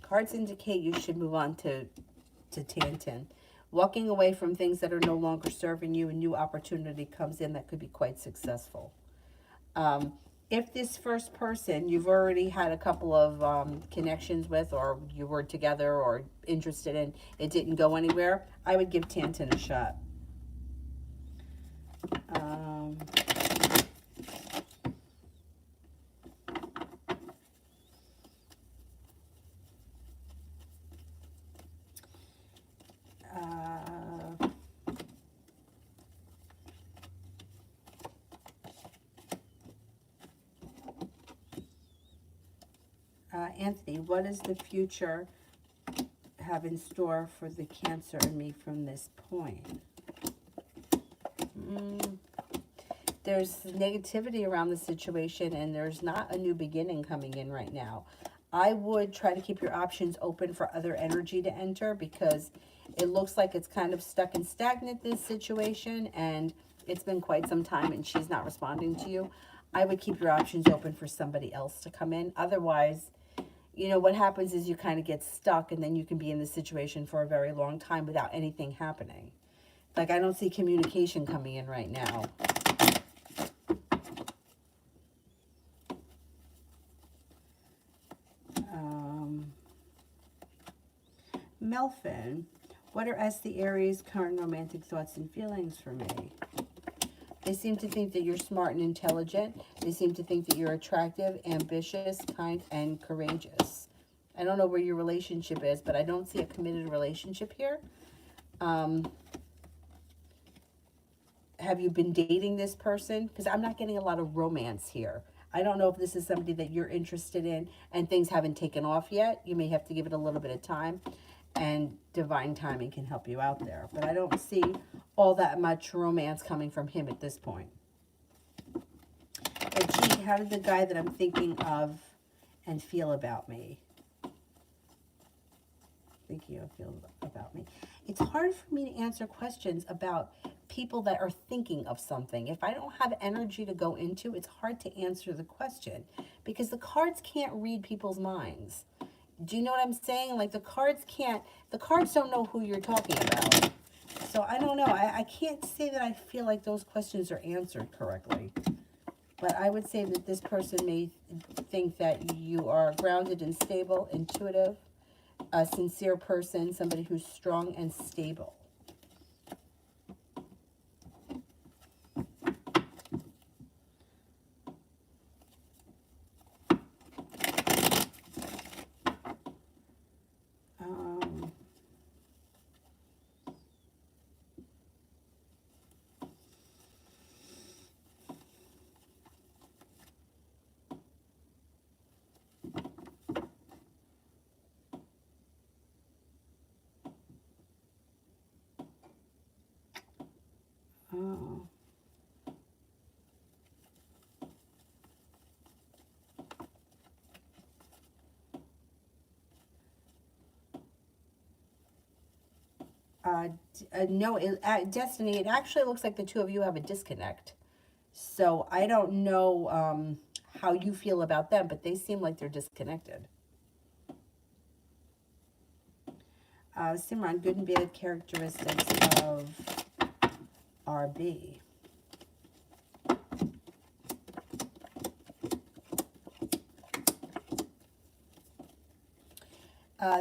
Cards indicate you should move on to Tantan. Walking away from things that are no longer serving you, a new opportunity comes in that could be quite successful. Um, if this first person you've already had a couple of connections with, or you were together or interested in, it didn't go anywhere, I would give Tantan a shot. Um, uh, Anthony, what does the future have in store for the Cancer and me from this point? There's negativity around the situation, and there's not a new beginning coming in right now. I would try to keep your options open for other energy to enter, because it looks like it's kind of stuck and stagnant, this situation, and it's been quite some time and she's not responding to you. I would keep your options open for somebody else to come in. Otherwise, you know, what happens is you kind of get stuck, and then you can be in this situation for a very long time without anything happening. Like, I don't see communication coming in right now. Melfin, what are the Aries' current romantic thoughts and feelings for me? They seem to think that you're smart and intelligent. They seem to think that you're attractive, ambitious, kind, and courageous. I don't know where your relationship is, but I don't see a committed relationship here. Have you been dating this person? Because I'm not getting a lot of romance here. I don't know if this is somebody that you're interested in and things haven't taken off yet. You may have to give it a little bit of time, and divine timing can help you out there. But I don't see all that much romance coming from him at this point. But gee, how did the guy that I'm thinking of and feel about me? Feel about me. It's hard for me to answer questions about people that are thinking of something. If I don't have energy to go into, it's hard to answer the question, because the cards can't read people's minds. Do you know what I'm saying? Like, the cards don't know who you're talking about. So I don't know. I can't say that I feel like those questions are answered correctly. But I would say that this person may think that you are grounded and stable, intuitive, a sincere person, somebody who's strong and stable. Oh. No, Destiny, it actually looks like the two of you have a disconnect. So I don't know how you feel about them, but they seem like they're disconnected. Simran, good and bad characteristics of RB.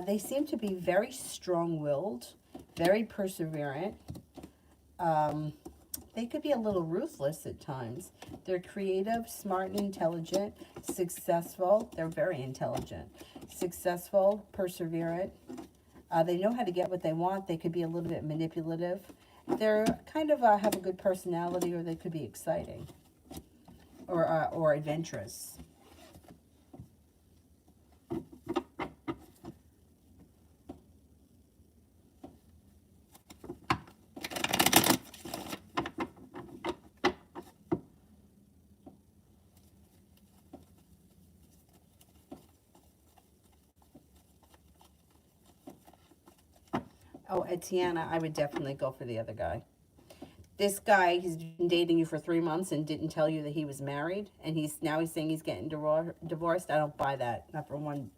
They seem to be very strong-willed, very perseverant. They could be a little ruthless at times. They're creative, smart, and intelligent, successful. They're very intelligent, successful, perseverant. They know how to get what they want. They could be a little bit manipulative. They're kind of have a good personality, or they could be exciting or adventurous. Oh, Etiana, I would definitely go for the other guy. This guy, he's been dating you for 3 months and didn't tell you that he was married, and he's saying he's getting divorced. I don't buy that. Not for one,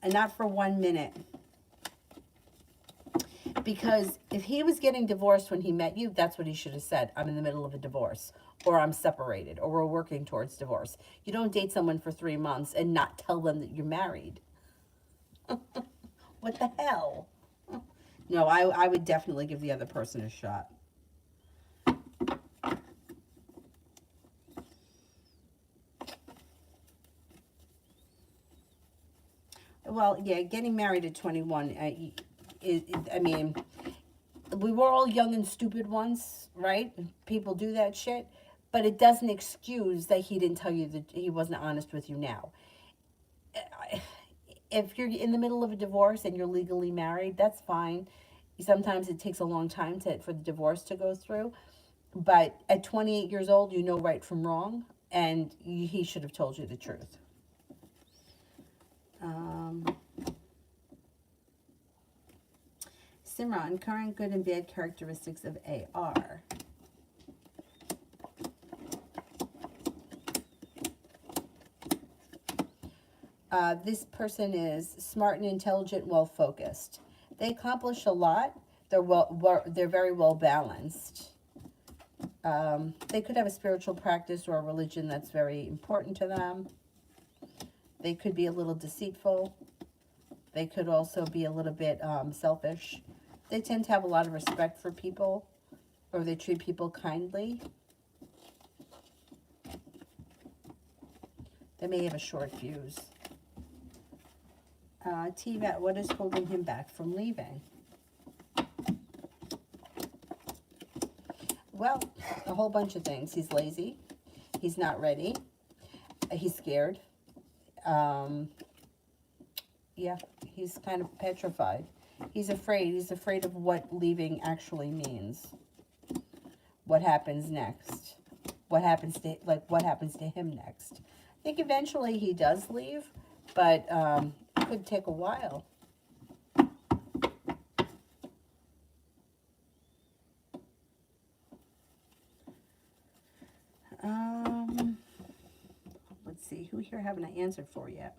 and not for 1 minute. Because if he was getting divorced when he met you, that's what he should have said. I'm in the middle of a divorce, or I'm separated, or we're working towards divorce. You don't date someone for 3 months and not tell them that you're married. What the hell? No, I would definitely give the other person a shot. Well, yeah, getting married at 21, I mean, we were all young and stupid once, right? People do that shit. But it doesn't excuse that he didn't tell you that he wasn't honest with you now. If you're in the middle of a divorce and you're legally married, that's fine. Sometimes it takes a long time for the divorce to go through. But at 28 years old, you know right from wrong, and he should have told you the truth. Simran, current good and bad characteristics of AR. This person is smart and intelligent, well focused. They accomplish a lot. They're very well balanced. They could have a spiritual practice or a religion that's very important to them. They could be a little deceitful. They could also be a little bit selfish. They tend to have a lot of respect for people, or they treat people kindly. They may have a short fuse. T-Vet, what is holding him back from leaving? Well, a whole bunch of things. He's lazy. He's not ready. He's scared. Yeah, he's kind of petrified. He's afraid. He's afraid of what leaving actually means. What happens next? What happens to him next? I think eventually he does leave, but it could take a while. Let's see, who here haven't I answered for yet?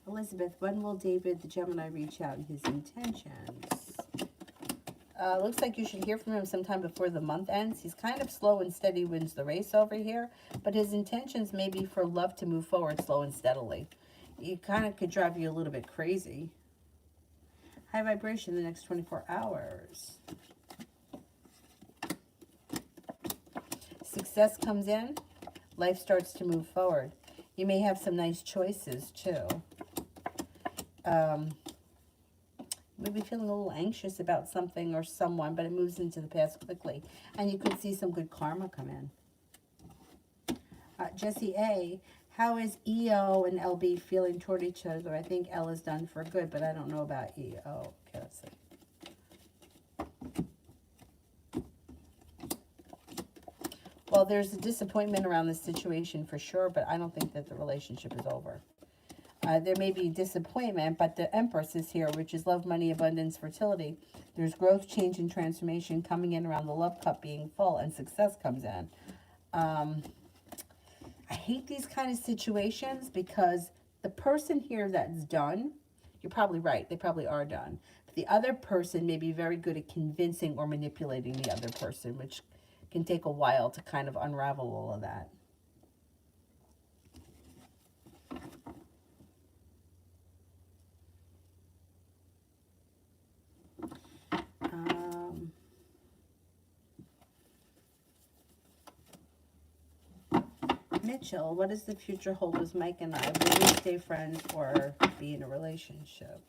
Elizabeth, when will David, the Gemini, reach out in his intentions? Looks like you should hear from him sometime before the month ends. He's kind of slow and steady, wins the race over here, but his intentions may be for love to move forward slow and steadily. It kind of could drive you a little bit crazy. High vibration in the next 24 hours. Success comes in. Life starts to move forward. You may have some nice choices, too. Maybe feeling a little anxious about something or someone, but it moves into the past quickly. And you could see some good karma come in. Jessie A., how is EO and LB feeling toward each other? I think L is done for good, but I don't know about EO. Okay, let's see. Well, there's a disappointment around this situation for sure, but I don't think that the relationship is over. There may be disappointment, but the Empress is here, which is love, money, abundance, fertility. There's growth, change, and transformation coming in around the love cup being full, and success comes in. I hate these kind of situations because the person here that's done, you're probably right, they probably are done. But the other person may be very good at convincing or manipulating the other person, which can take a while to kind of unravel all of that. Mitchell, what does the future hold with Mike and I? Will we stay friends or be in a relationship?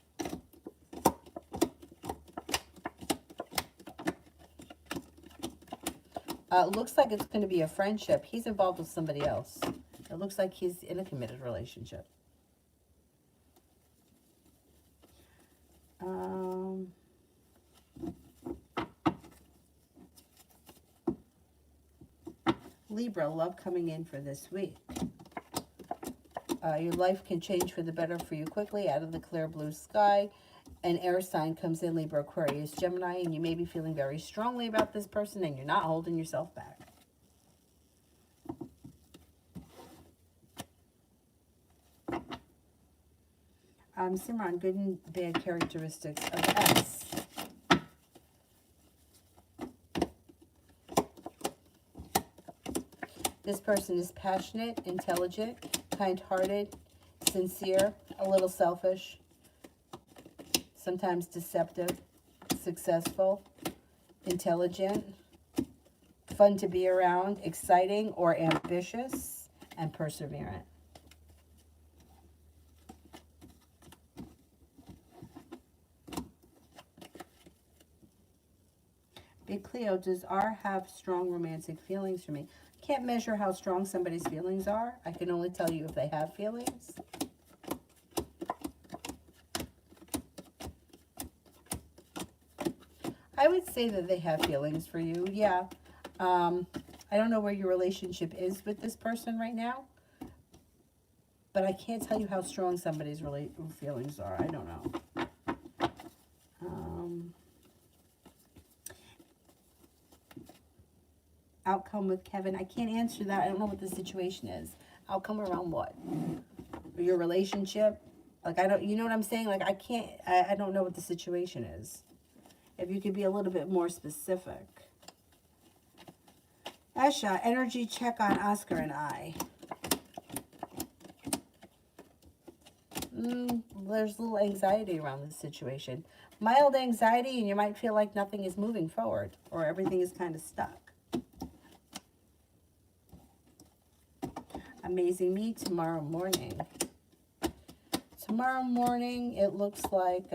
Looks like it's going to be a friendship. He's involved with somebody else. It looks like he's in a committed relationship. Libra, love coming in for this week. Your life can change for the better for you quickly out of the clear blue sky. An air sign comes in, Libra, Aquarius, Gemini, and you may be feeling very strongly about this person and you're not holding yourself back. Simran, good and bad characteristics of S. This person is passionate, intelligent, kind-hearted, sincere, a little selfish, sometimes deceptive, successful, intelligent, fun to be around, exciting or ambitious, and perseverant. Big Cleo, does R have strong romantic feelings for me? Can't measure how strong somebody's feelings are. I can only tell you if they have feelings. I would say that they have feelings for you, yeah. I don't know where your relationship is with this person right now, but I can't tell you how strong somebody's feelings are. I don't know. Outcome with Kevin, I can't answer that. I don't know what the situation is. Outcome around what? Your relationship? Like, I don't, you know what I'm saying? Like, I don't know what the situation is. If you could be a little bit more specific. Esha, energy check on Oscar and I. There's a little anxiety around this situation. Mild anxiety, and you might feel like nothing is moving forward, or everything is kind of stuck. Amazing Me tomorrow morning. Tomorrow morning, it looks like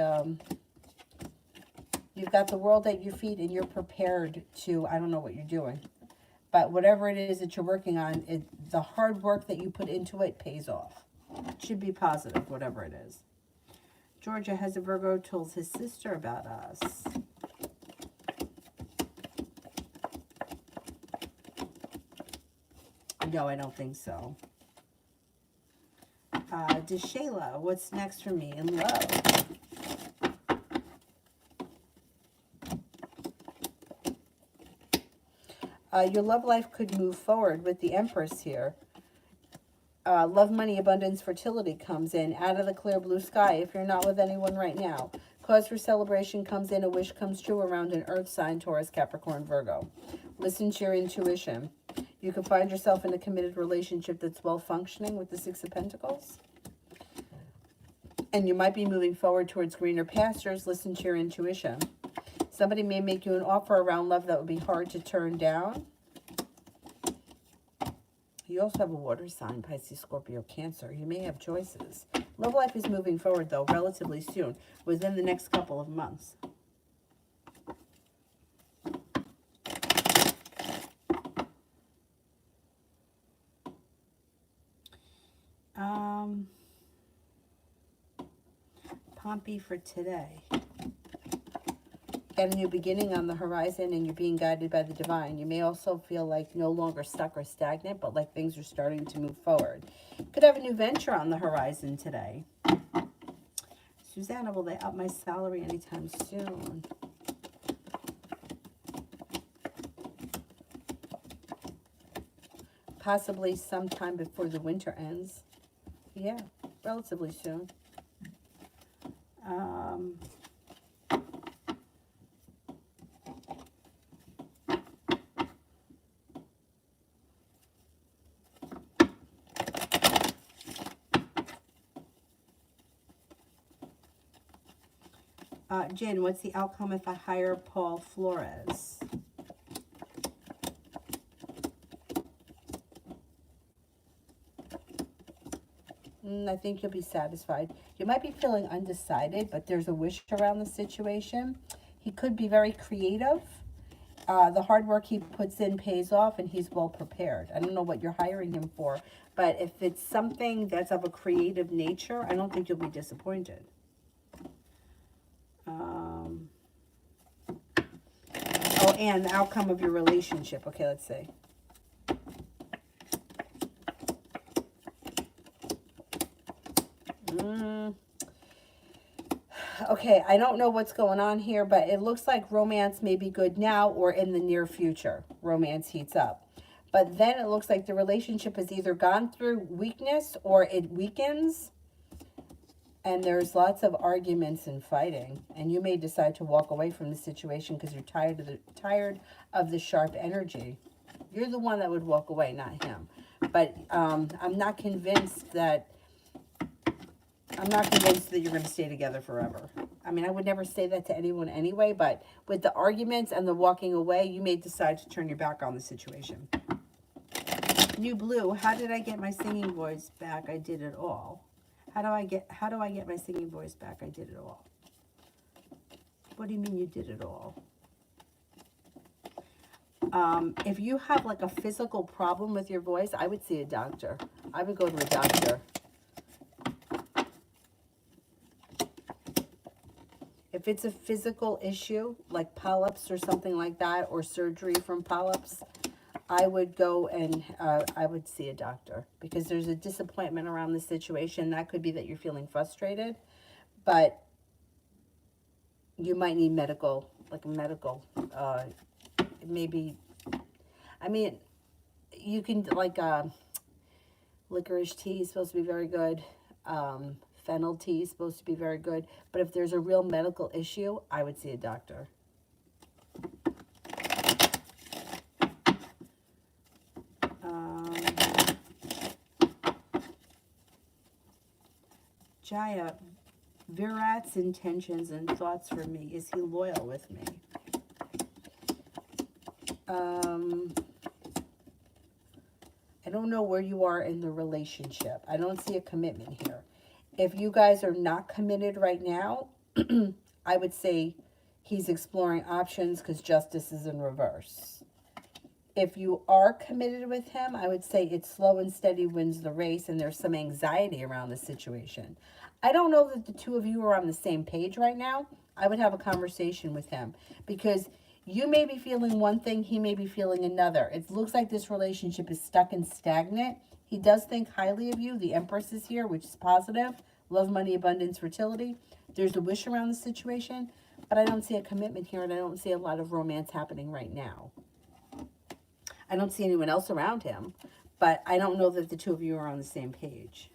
you've got the world at your feet and you're prepared to, I don't know what you're doing, but whatever it is that you're working on, the hard work that you put into it pays off. It should be positive, whatever it is. Georgia has a Virgo told his sister about us. No, I don't think so. DeShayla, what's next for me in love? Your love life could move forward with the Empress here. Love, money, abundance, fertility comes in out of the clear blue sky if you're not with anyone right now. Cause for celebration comes in, a wish comes true around an earth sign, Taurus, Capricorn, Virgo. Listen to your intuition. You can find yourself in a committed relationship that's well functioning with the Six of Pentacles. And you might be moving forward towards greener pastures. Listen to your intuition. Somebody may make you an offer around love that would be hard to turn down. You also have a water sign, Pisces, Scorpio, Cancer. You may have choices. Love life is moving forward, though, relatively soon, within the next couple of months. Pompey for today. Got a new beginning on the horizon and you're being guided by the divine. You may also feel like no longer stuck or stagnant, but like things are starting to move forward. Could have a new venture on the horizon today. Susanna, will they up my salary anytime soon? Possibly sometime before the winter ends. Yeah, relatively soon. Jen, what's the outcome if I hire Paul Flores? I think you'll be satisfied. You might be feeling undecided, but there's a wish around the situation. He could be very creative. The hard work he puts in pays off, and he's well prepared. I don't know what you're hiring him for, but if it's something that's of a creative nature, I don't think you'll be disappointed. Oh, and the outcome of your relationship. Okay, let's see. Okay, I don't know what's going on here, but it looks like romance may be good now or in the near future. Romance heats up. But then it looks like the relationship has either gone through weakness or it weakens. And there's lots of arguments and fighting. And you may decide to walk away from the situation because you're tired of the sharp energy. You're the one that would walk away, not him. But I'm not convinced that you're going to stay together forever. I mean, I would never say that to anyone anyway, but with the arguments and the walking away, you may decide to turn your back on the situation. New Blue, how did I get my singing voice back? I did it all. How do I get my singing voice back? I did it all. What do you mean you did it all? If you have like a physical problem with your voice, I would see a doctor. I would go to a doctor. If it's a physical issue, like polyps or something like that, or surgery from polyps, I would go and I would see a doctor, because there's a disappointment around the situation. That could be that you're feeling frustrated, but you might need maybe, I mean, you can, like, licorice tea is supposed to be very good. Fennel tea is supposed to be very good. But if there's a real medical issue, I would see a doctor. Jaya, Virat's intentions and thoughts for me. Is he loyal with me? I don't know where you are in the relationship. I don't see a commitment here. If you guys are not committed right now, I would say he's exploring options because justice is in reverse. If you are committed with him, I would say it's slow and steady wins the race, and there's some anxiety around the situation. I don't know that the two of you are on the same page right now. I would have a conversation with him, because you may be feeling one thing, he may be feeling another. It looks like this relationship is stuck and stagnant. He does think highly of you. The Empress is here, which is positive. Love, money, abundance, fertility. There's a wish around the situation, but I don't see a commitment here, and I don't see a lot of romance happening right now. I don't see anyone else around him, but I don't know that the two of you are on the same page.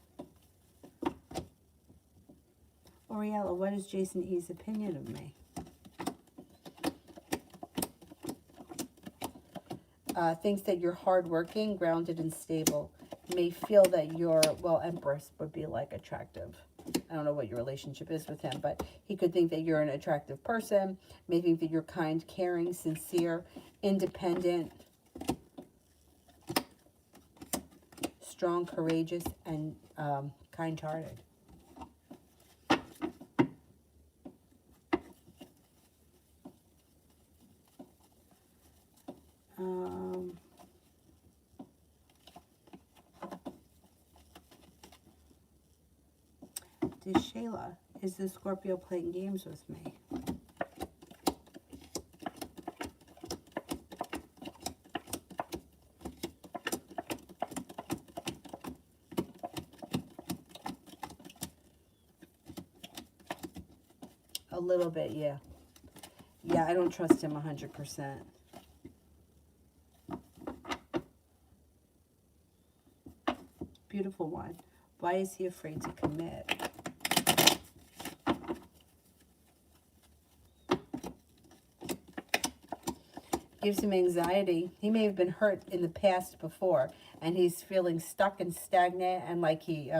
Oriella, what is Jason E's opinion of me? Thinks that you're hardworking, grounded, and stable. May feel that you're, well, Empress would be like attractive. I don't know what your relationship is with him, but he could think that you're an attractive person. May think that you're kind, caring, sincere, independent, strong, courageous, and kind-hearted. Shayla, is the Scorpio playing games with me? A little bit, yeah. Yeah, I don't trust him 100%. Beautiful one. Why is he afraid to commit? Gives him anxiety. He may have been hurt in the past before, and he's feeling stuck and stagnant, and like he,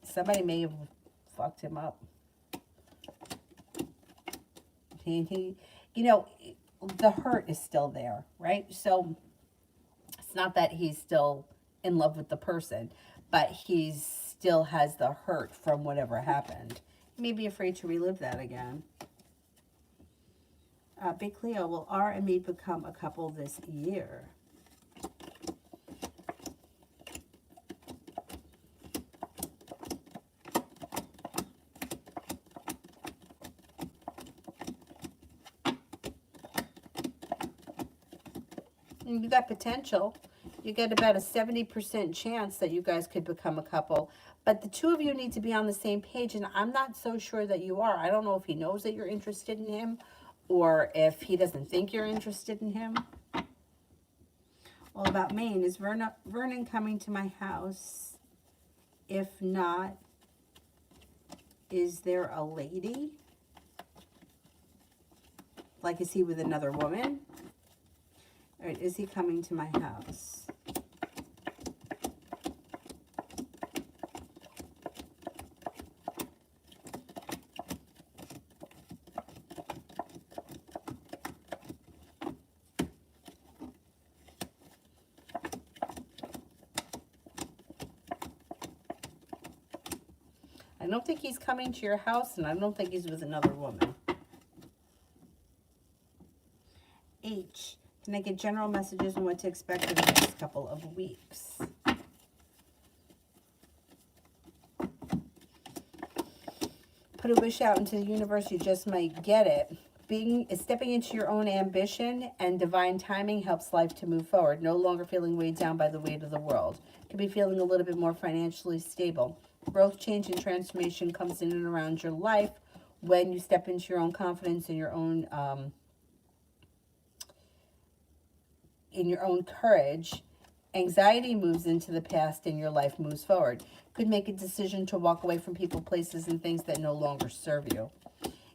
somebody may have fucked him up. He, you know, the hurt is still there, right? So it's not that he's still in love with the person, but he still has the hurt from whatever happened. He may be afraid to relive that again. Big Cleo, will R and me become a couple this year? You got potential. You get about a 70% chance that you guys could become a couple. But the two of you need to be on the same page, and I'm not so sure that you are. I don't know if he knows that you're interested in him or if he doesn't think you're interested in him. All about Maine. Is Vernon coming to my house? If not, is there a lady? Like, is he with another woman? All right, is he coming to my house? I don't think he's coming to your house, and I don't think he's with another woman. H. Can I get general messages on what to expect in the next couple of weeks? Put a wish out into the universe. You just might get it. Stepping into your own ambition and divine timing helps life to move forward. No longer feeling weighed down by the weight of the world. Could be feeling a little bit more financially stable. Growth, change, and transformation comes in and around your life when you step into your own confidence and your own courage. Anxiety moves into the past and your life moves forward. Could make a decision to walk away from people, places, and things that no longer serve you.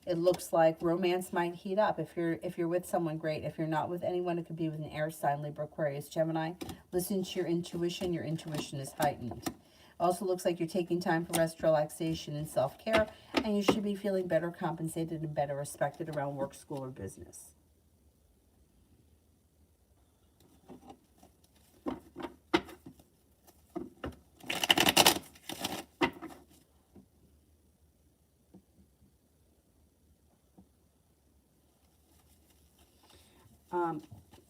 It looks like romance might heat up. If you're with someone, great. If you're not with anyone, it could be with an air sign, Libra, Aquarius, Gemini. Listen to your intuition. Your intuition is heightened. Also looks like you're taking time for rest, relaxation, and self-care, and you should be feeling better compensated and better respected around work, school, or business.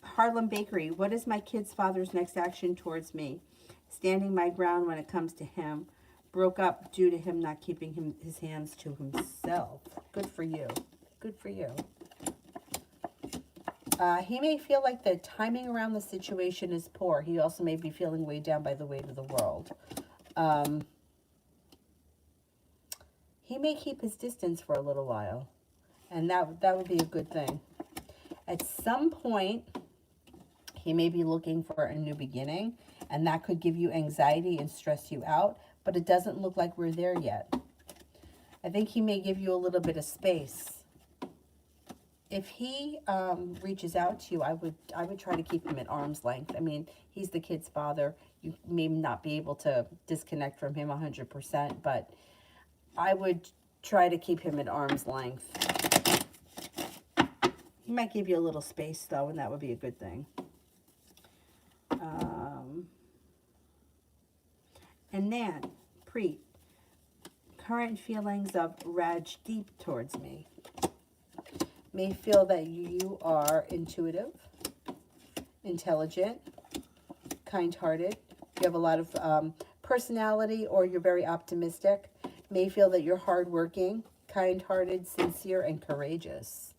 Harlem Bakery. What is my kid's father's next action towards me? Standing my ground when it comes to him. Broke up due to him not keeping his hands to himself. Good for you. Good for you. He may feel like the timing around the situation is poor. He also may be feeling weighed down by the weight of the world. He may keep his distance for a little while. And that would be a good thing. At some point, he may be looking for a new beginning, and that could give you anxiety and stress you out, but it doesn't look like we're there yet. I think he may give you a little bit of space. If he reaches out to you, I would try to keep him at arm's length. I mean, he's the kid's father. You may not be able to disconnect from him 100%, but I would try to keep him at arm's length. He might give you a little space, though, and that would be a good thing. And then, Preet, current feelings of Rajdeep towards me. May feel that you are intuitive, intelligent, kind-hearted. You have a lot of personality, or you're very optimistic. May feel that you're hardworking, kind-hearted, sincere, and courageous.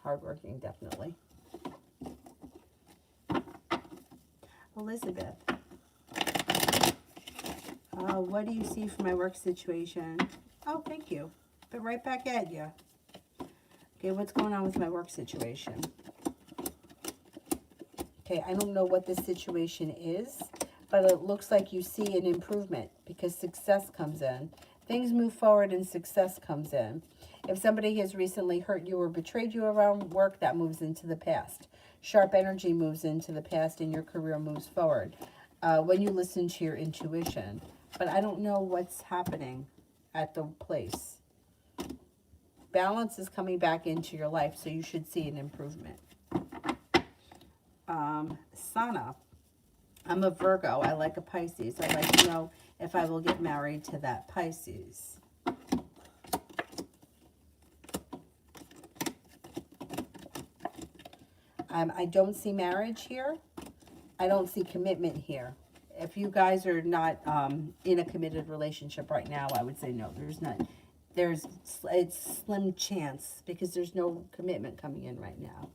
Hardworking, definitely. Elizabeth. What do you see for my work situation? Oh, thank you. But right back at you. Okay, what's going on with my work situation? Okay, I don't know what this situation is, but it looks like you see an improvement because success comes in. Things move forward and success comes in. If somebody has recently hurt you or betrayed you around work, that moves into the past. Sharp energy moves into the past and your career moves forward when you listen to your intuition. But I don't know what's happening at the place. Balance is coming back into your life, so you should see an improvement. Sana. I'm a Virgo. I like a Pisces. I'd like to know if I will get married to that Pisces. I don't see marriage here. I don't see commitment here. If you guys are not in a committed relationship right now, I would say no. There's not. It's slim chance because there's no commitment coming in right now.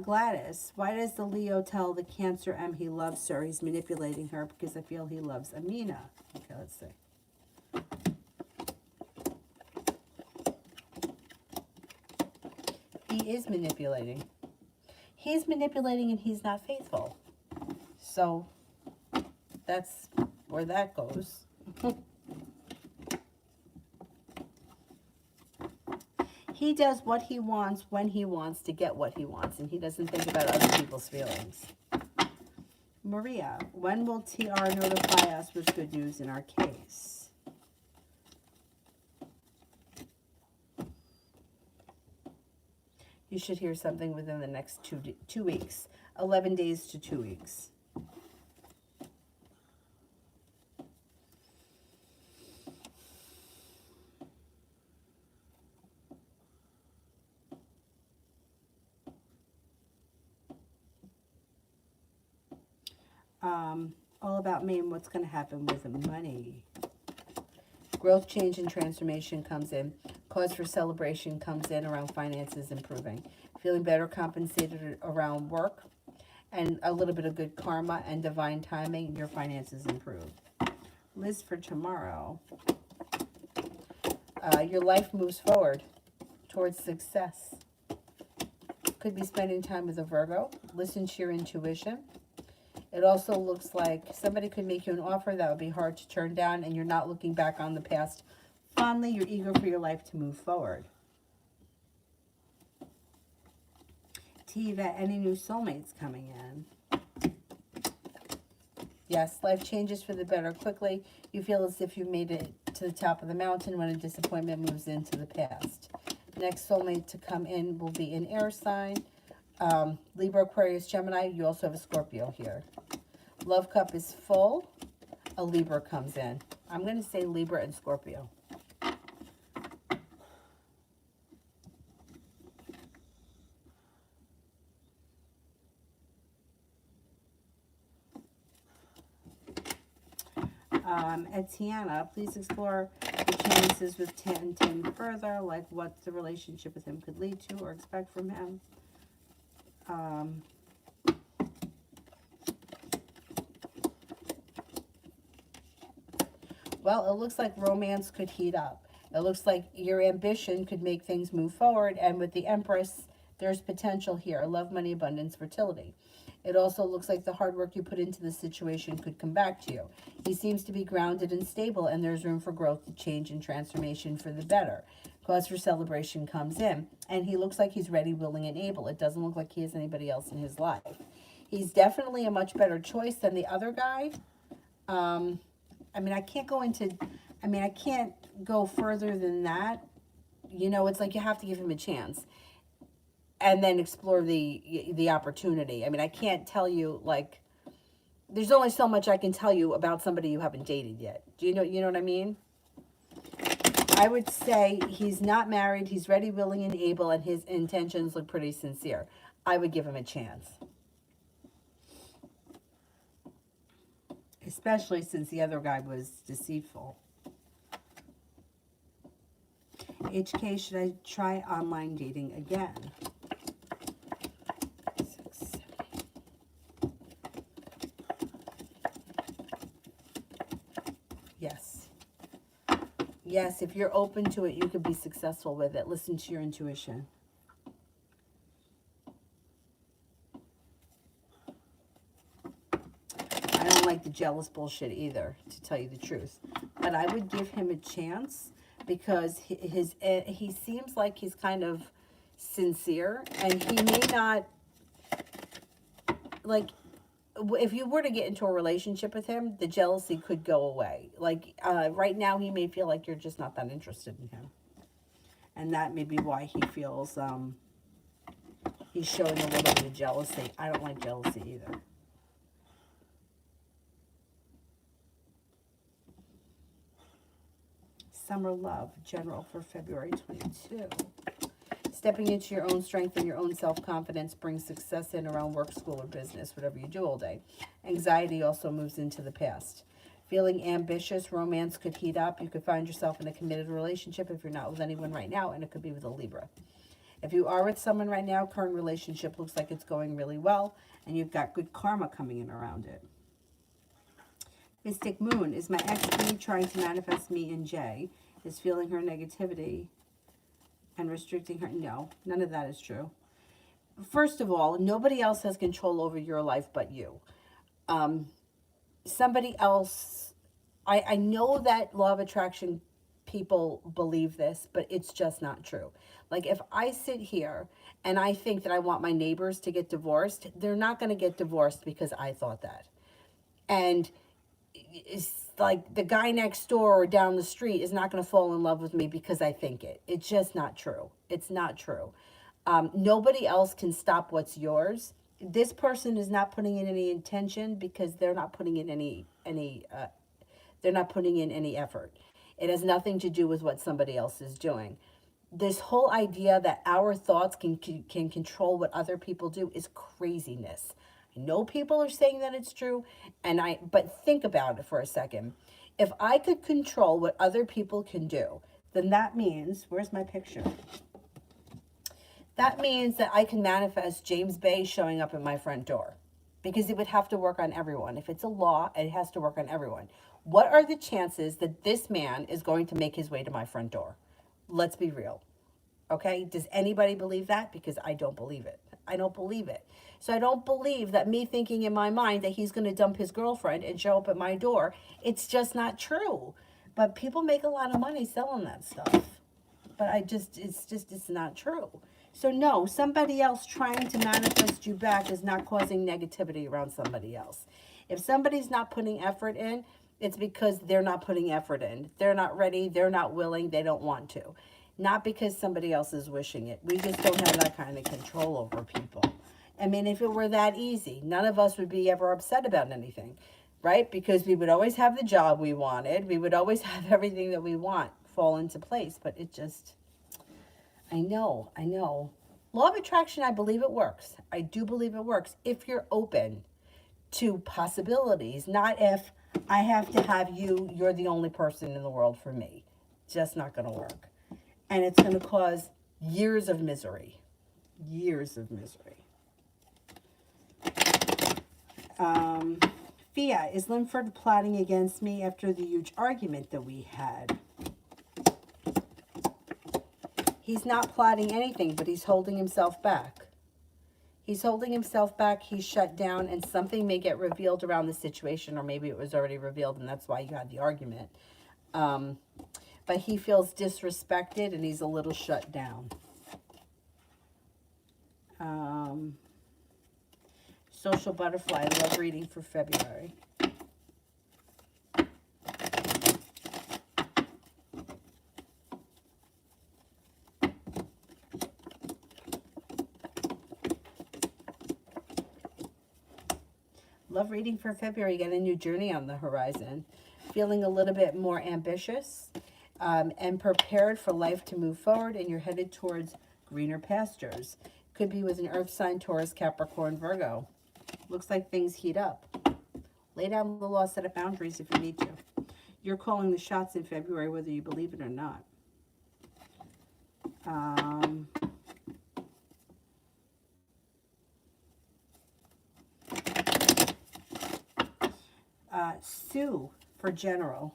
Gladys, why does the Leo tell the Cancer M he loves her? He's manipulating her because I feel he loves Amina. Okay, let's see. He is manipulating. He's manipulating and he's not faithful. So that's where that goes. He does what he wants when he wants to get what he wants, and he doesn't think about other people's feelings. Maria, when will TR notify us with good news in our case? You should hear something within the next 2 weeks. 11 days to 2 weeks. All about me and what's going to happen with the money. Growth, change, and transformation comes in. Cause for celebration comes in around finances improving. Feeling better compensated around work. And a little bit of good karma and divine timing. Your finances improve. Liz, for tomorrow. Your life moves forward towards success. Could be spending time with a Virgo. Listen to your intuition. It also looks like somebody could make you an offer that would be hard to turn down, and you're not looking back on the past fondly. You're eager for your life to move forward. Tiva, any new soulmates coming in? Yes, life changes for the better quickly. You feel as if you made it to the top of the mountain when a disappointment moves into the past. Next soulmate to come in will be an air sign. Libra, Aquarius, Gemini. You also have a Scorpio here. Love cup is full. A Libra comes in. I'm going to say Libra and Scorpio. Etiana, please explore the chances with Tim further, like what the relationship with him could lead to or expect from him. Well, it looks like romance could heat up. It looks like your ambition could make things move forward. And with the Empress, there's potential here. Love, money, abundance, fertility. It also looks like the hard work you put into the situation could come back to you. He seems to be grounded and stable, and there's room for growth, change, and transformation for the better. Cause for celebration comes in. And he looks like he's ready, willing, and able. It doesn't look like he has anybody else in his life. He's definitely a much better choice than the other guy. I mean, I can't go further than that. You know, it's like you have to give him a chance and then explore the opportunity. I mean, I can't tell you, like, there's only so much I can tell you about somebody you haven't dated yet. Do you know what I mean? I would say he's not married, he's ready, willing, and able, and his intentions look pretty sincere. I would give him a chance. Especially since the other guy was deceitful. HK, should I try online dating again? 6, 7. Yes. Yes, if you're open to it, you could be successful with it. Listen to your intuition. I don't like the jealous bullshit either, to tell you the truth. But I would give him a chance because he seems like he's kind of sincere, and he may not, like, if you were to get into a relationship with him, the jealousy could go away. Like, right now, he may feel like you're just not that interested in him. And that may be why he feels he's showing a little bit of jealousy. I don't like jealousy either. Summer love, general for February 22. Stepping into your own strength and your own self-confidence brings success in around work, school, or business, whatever you do all day. Anxiety also moves into the past. Feeling ambitious, romance could heat up. You could find yourself in a committed relationship if you're not with anyone right now, and it could be with a Libra. If you are with someone right now, current relationship looks like it's going really well, and you've got good karma coming in around it. Mystic Moon, is my ex B trying to manifest me in J? Is feeling her negativity and restricting her? No, none of that is true. First of all, nobody else has control over your life but you. Somebody else, I know that law of attraction people believe this, but it's just not true. Like if I sit here and I think that I want my neighbors to get divorced, they're not going to get divorced because I thought that. And it's like the guy next door or down the street is not going to fall in love with me because I think it. It's just not true. It's not true. Nobody else can stop what's yours. This person is not putting in any intention because they're not putting in they're not putting in any effort. It has nothing to do with what somebody else is doing. This whole idea that our thoughts can control what other people do is craziness. I know people are saying that it's true, but think about it for a second. If I could control what other people can do, then that means, where's my picture? That means that I can manifest James Bay showing up at my front door, because it would have to work on everyone. If it's a law, it has to work on everyone. What are the chances that this man is going to make his way to my front door? Let's be real. Okay? Does anybody believe that? Because I don't believe it. I don't believe it. So I don't believe that me thinking in my mind that he's going to dump his girlfriend and show up at my door. It's just not true. But people make a lot of money selling that stuff. But it's not true. So no, somebody else trying to manifest you back is not causing negativity around somebody else. If somebody's not putting effort in, it's because they're not putting effort in. They're not ready. They're not willing. They don't want to. Not because somebody else is wishing it. We just don't have that kind of control over people. I mean, if it were that easy, none of us would be ever upset about anything, right? Because we would always have the job we wanted. We would always have everything that we want fall into place. But it just, I know. Law of attraction, I believe it works. I do believe it works if you're open to possibilities, not if I have to have you, you're the only person in the world for me. Just not going to work. And it's going to cause years of misery. Years of misery. Fia, is Linford plotting against me after the huge argument that we had? He's not plotting anything, but he's holding himself back. He's holding himself back. He's shut down, and something may get revealed around the situation, or maybe it was already revealed, and that's why you had the argument. But he feels disrespected, and he's a little shut down. Social Butterfly, love reading for February. Love reading for February. You got a new journey on the horizon. Feeling a little bit more ambitious and prepared for life to move forward, and you're headed towards greener pastures. Could be with an earth sign, Taurus, Capricorn, Virgo. Looks like things heat up. Lay down the law, set up boundaries if you need to. You're calling the shots in February, whether you believe it or not. Sue for general.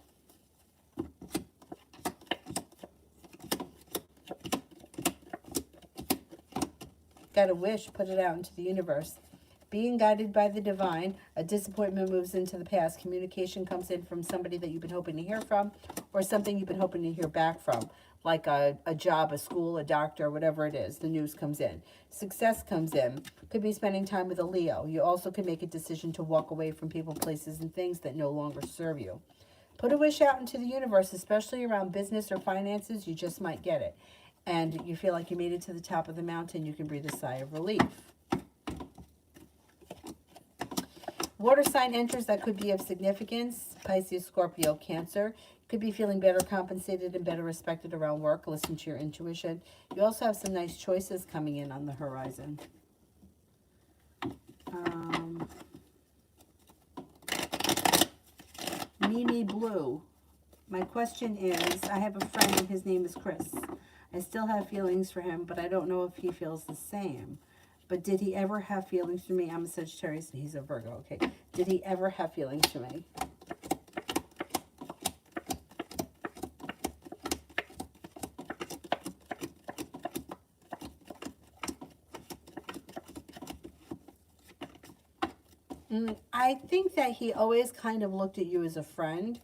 Got a wish, put it out into the universe. Being guided by the divine, a disappointment moves into the past. Communication comes in from somebody that you've been hoping to hear from, or something you've been hoping to hear back from, like a job, a school, a doctor, whatever it is. The news comes in. Success comes in. Could be spending time with a Leo. You also could make a decision to walk away from people, places, and things that no longer serve you. Put a wish out into the universe, especially around business or finances. You just might get it. And you feel like you made it to the top of the mountain. You can breathe a sigh of relief. Water sign enters that could be of significance. Pisces, Scorpio, Cancer. Could be feeling better compensated and better respected around work. Listen to your intuition. You also have some nice choices coming in on the horizon. Mimi Blue. My question is, I have a friend and his name is Chris. I still have feelings for him, but I don't know if he feels the same. But did he ever have feelings for me? I'm a Sagittarius and he's a Virgo. Okay. Did he ever have feelings for me? I think that he always kind of looked at you as a friend,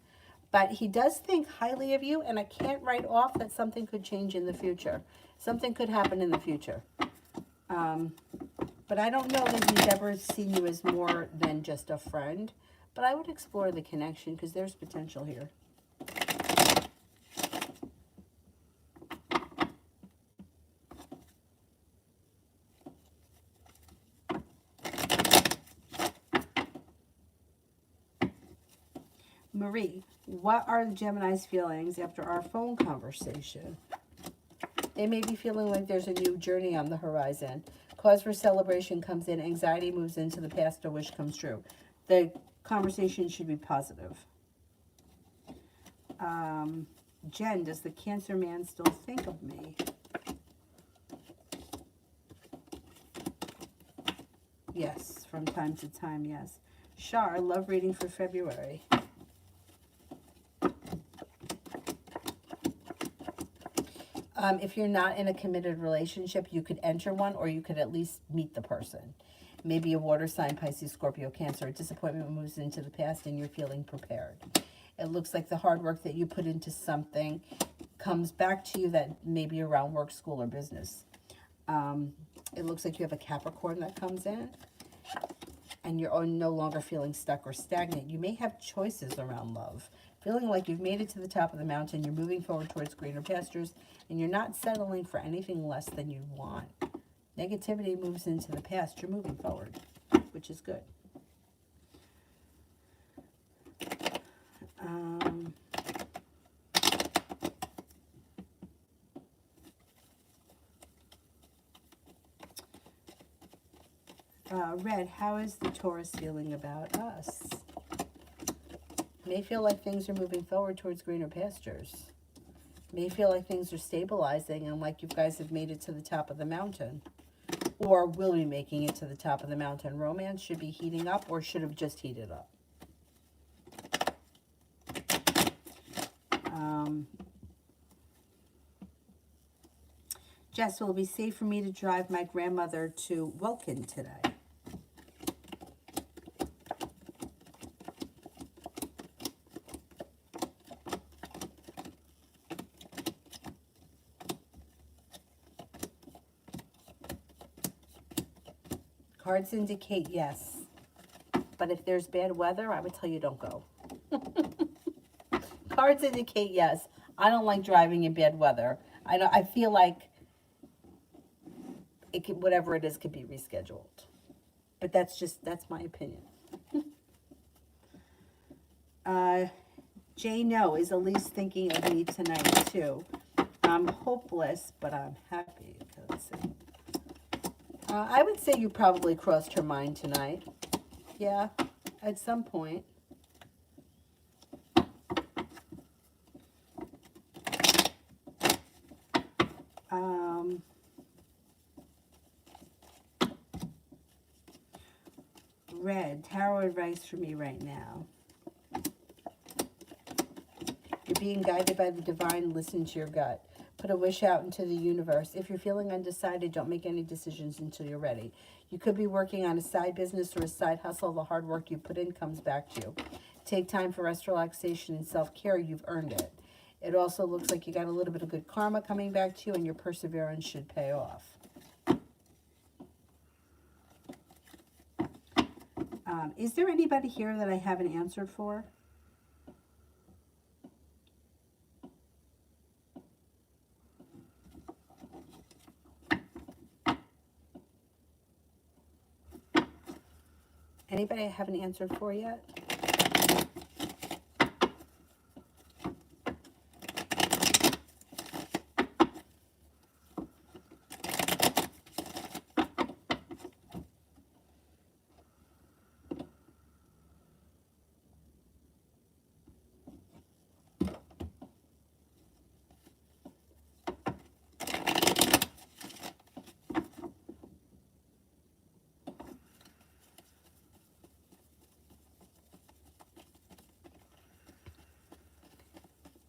but he does think highly of you, and I can't write off that something could change in the future. Something could happen in the future. But I don't know that he's ever seen you as more than just a friend, but I would explore the connection because there's potential here. Marie, what are the Gemini's feelings after our phone conversation? They may be feeling like there's a new journey on the horizon. Cause for celebration comes in. Anxiety moves into the past. A wish comes true. The conversation should be positive. Jen, does the Cancer man still think of me? Yes, from time to time, yes. Shar, love reading for February. If you're not in a committed relationship, you could enter one, or you could at least meet the person. Maybe a water sign, Pisces, Scorpio, Cancer. Disappointment moves into the past and you're feeling prepared. It looks like the hard work that you put into something comes back to you, that maybe around work, school, or business. It looks like you have a Capricorn that comes in and you're no longer feeling stuck or stagnant. You may have choices around love. Feeling like you've made it to the top of the mountain, you're moving forward towards greener pastures, and you're not settling for anything less than you want. Negativity moves into the past. You're moving forward, which is good. Red, how is the Taurus feeling about us? May feel like things are moving forward towards greener pastures. May feel like things are stabilizing and like you guys have made it to the top of the mountain. Or will be making it to the top of the mountain. Romance should be heating up or should have just heated up. Jess, will it be safe for me to drive my grandmother to Wilkin today? Cards indicate yes. But if there's bad weather, I would tell you don't go. Cards indicate yes. I don't like driving in bad weather. I feel like it could, whatever it is, could be rescheduled. But that's my opinion. Jay No is Elise thinking of me tonight too. I'm hopeless, but I'm happy. Let's see. I would say you probably crossed her mind tonight. Yeah, at some point. Red, tarot advice for me right now. You're being guided by the divine. Listen to your gut. Put a wish out into the universe. If you're feeling undecided, don't make any decisions until you're ready. You could be working on a side business or a side hustle. The hard work you put in comes back to you. Take time for rest, relaxation, and self-care. You've earned it. It also looks like you got a little bit of good karma coming back to you, and your perseverance should pay off. Is there anybody here that I haven't answered for? Anybody I haven't answered for yet?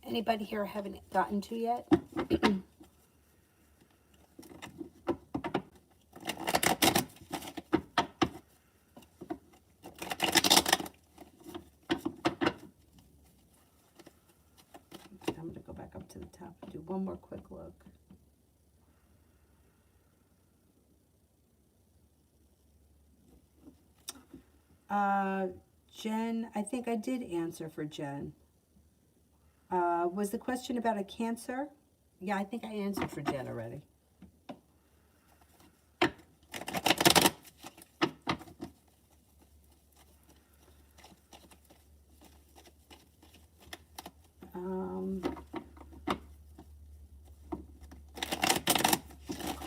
Anybody here I haven't gotten to yet? I'm going to go back up to the top and do one more quick look. Jen, I think I did answer for Jen. Was the question about a Cancer? Yeah, I think I answered for Jen already.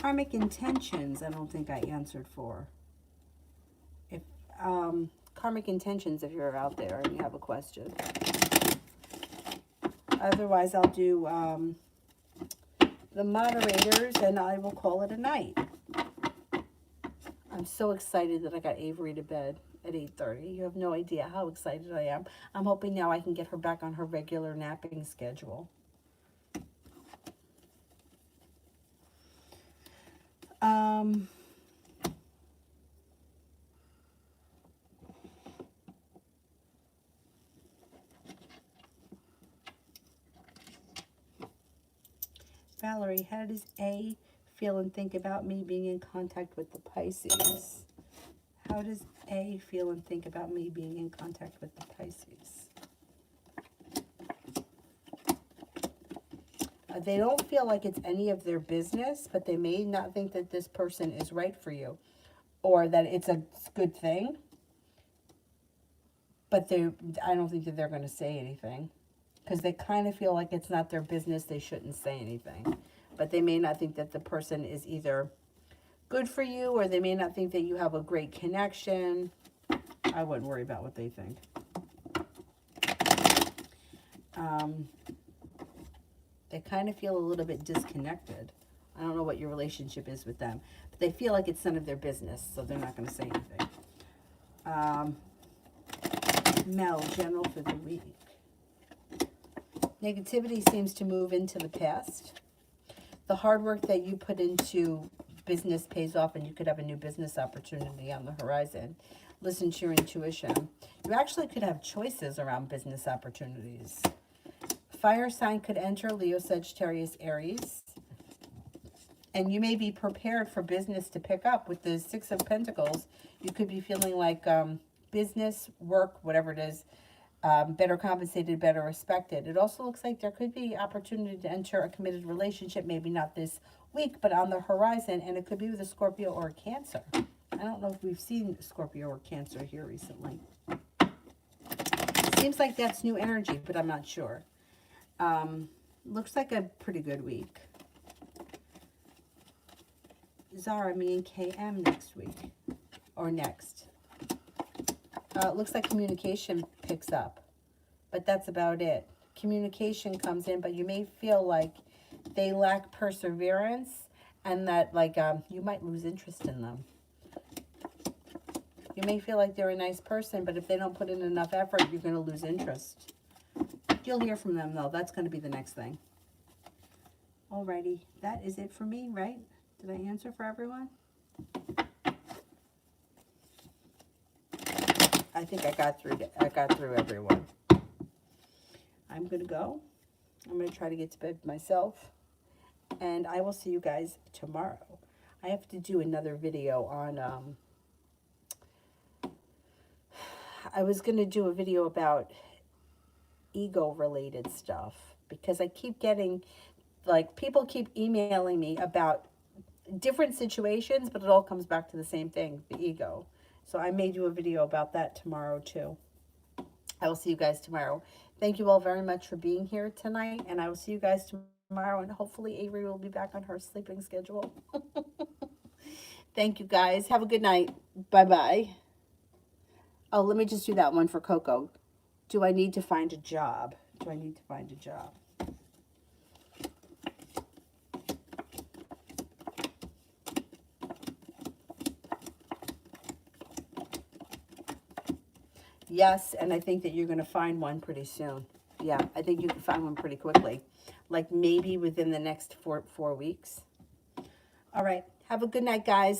Karmic intentions, I don't think I answered for. If karmic intentions, if you're out there and you have a question. Otherwise, I'll do the moderators and I will call it a night. I'm so excited that I got Avery to bed at 8:30. You have no idea how excited I am. I'm hoping now I can get her back on her regular napping schedule. Valerie, how does A feel and think about me being in contact with the Pisces? How does A feel and think about me being in contact with the Pisces? They don't feel like it's any of their business, but they may not think that this person is right for you or that it's a good thing. But I don't think that they're going to say anything because they kind of feel like it's not their business. They shouldn't say anything. But they may not think that the person is either good for you or they may not think that you have a great connection. I wouldn't worry about what they think. They kind of feel a little bit disconnected. I don't know what your relationship is with them, but they feel like it's none of their business, so they're not going to say anything. Mel, general for the week. Negativity seems to move into the past. The hard work that you put into business pays off and you could have a new business opportunity on the horizon. Listen to your intuition. You actually could have choices around business opportunities. Fire sign could enter, Leo, Sagittarius, Aries. And you may be prepared for business to pick up. With the Six of Pentacles, you could be feeling like business, work, whatever it is, better compensated, better respected. It also looks like there could be opportunity to enter a committed relationship, maybe not this week, but on the horizon, and it could be with a Scorpio or a Cancer. I don't know if we've seen Scorpio or Cancer here recently. Seems like that's new energy, but I'm not sure. Looks like a pretty good week. Zara, me and KM next week, or next. Looks like communication picks up, but that's about it. Communication comes in, but you may feel like they lack perseverance and that like you might lose interest in them. You may feel like they're a nice person, but if they don't put in enough effort, you're going to lose interest. You'll hear from them, though. That's going to be the next thing. Alrighty, that is it for me, right? Did I answer for everyone? I think I got through everyone. I'm going to go. I'm going to try to get to bed myself. And I will see you guys tomorrow. I have to do another video on... I was going to do a video about ego-related stuff. Because I keep getting... Like, people keep emailing me about different situations, but it all comes back to the same thing, the ego. So I may do a video about that tomorrow too. I will see you guys tomorrow. Thank you all very much for being here tonight, and I will see you guys tomorrow, and hopefully Avery will be back on her sleeping schedule. Thank you guys. Have a good night. Bye-bye. Oh, let me just do that one for Coco. Do I need to find a job? Do I need to find a job? Yes, and I think that you're going to find one pretty soon. Yeah, I think you can find one pretty quickly. Like maybe within the next four weeks. All right. Have a good night, guys.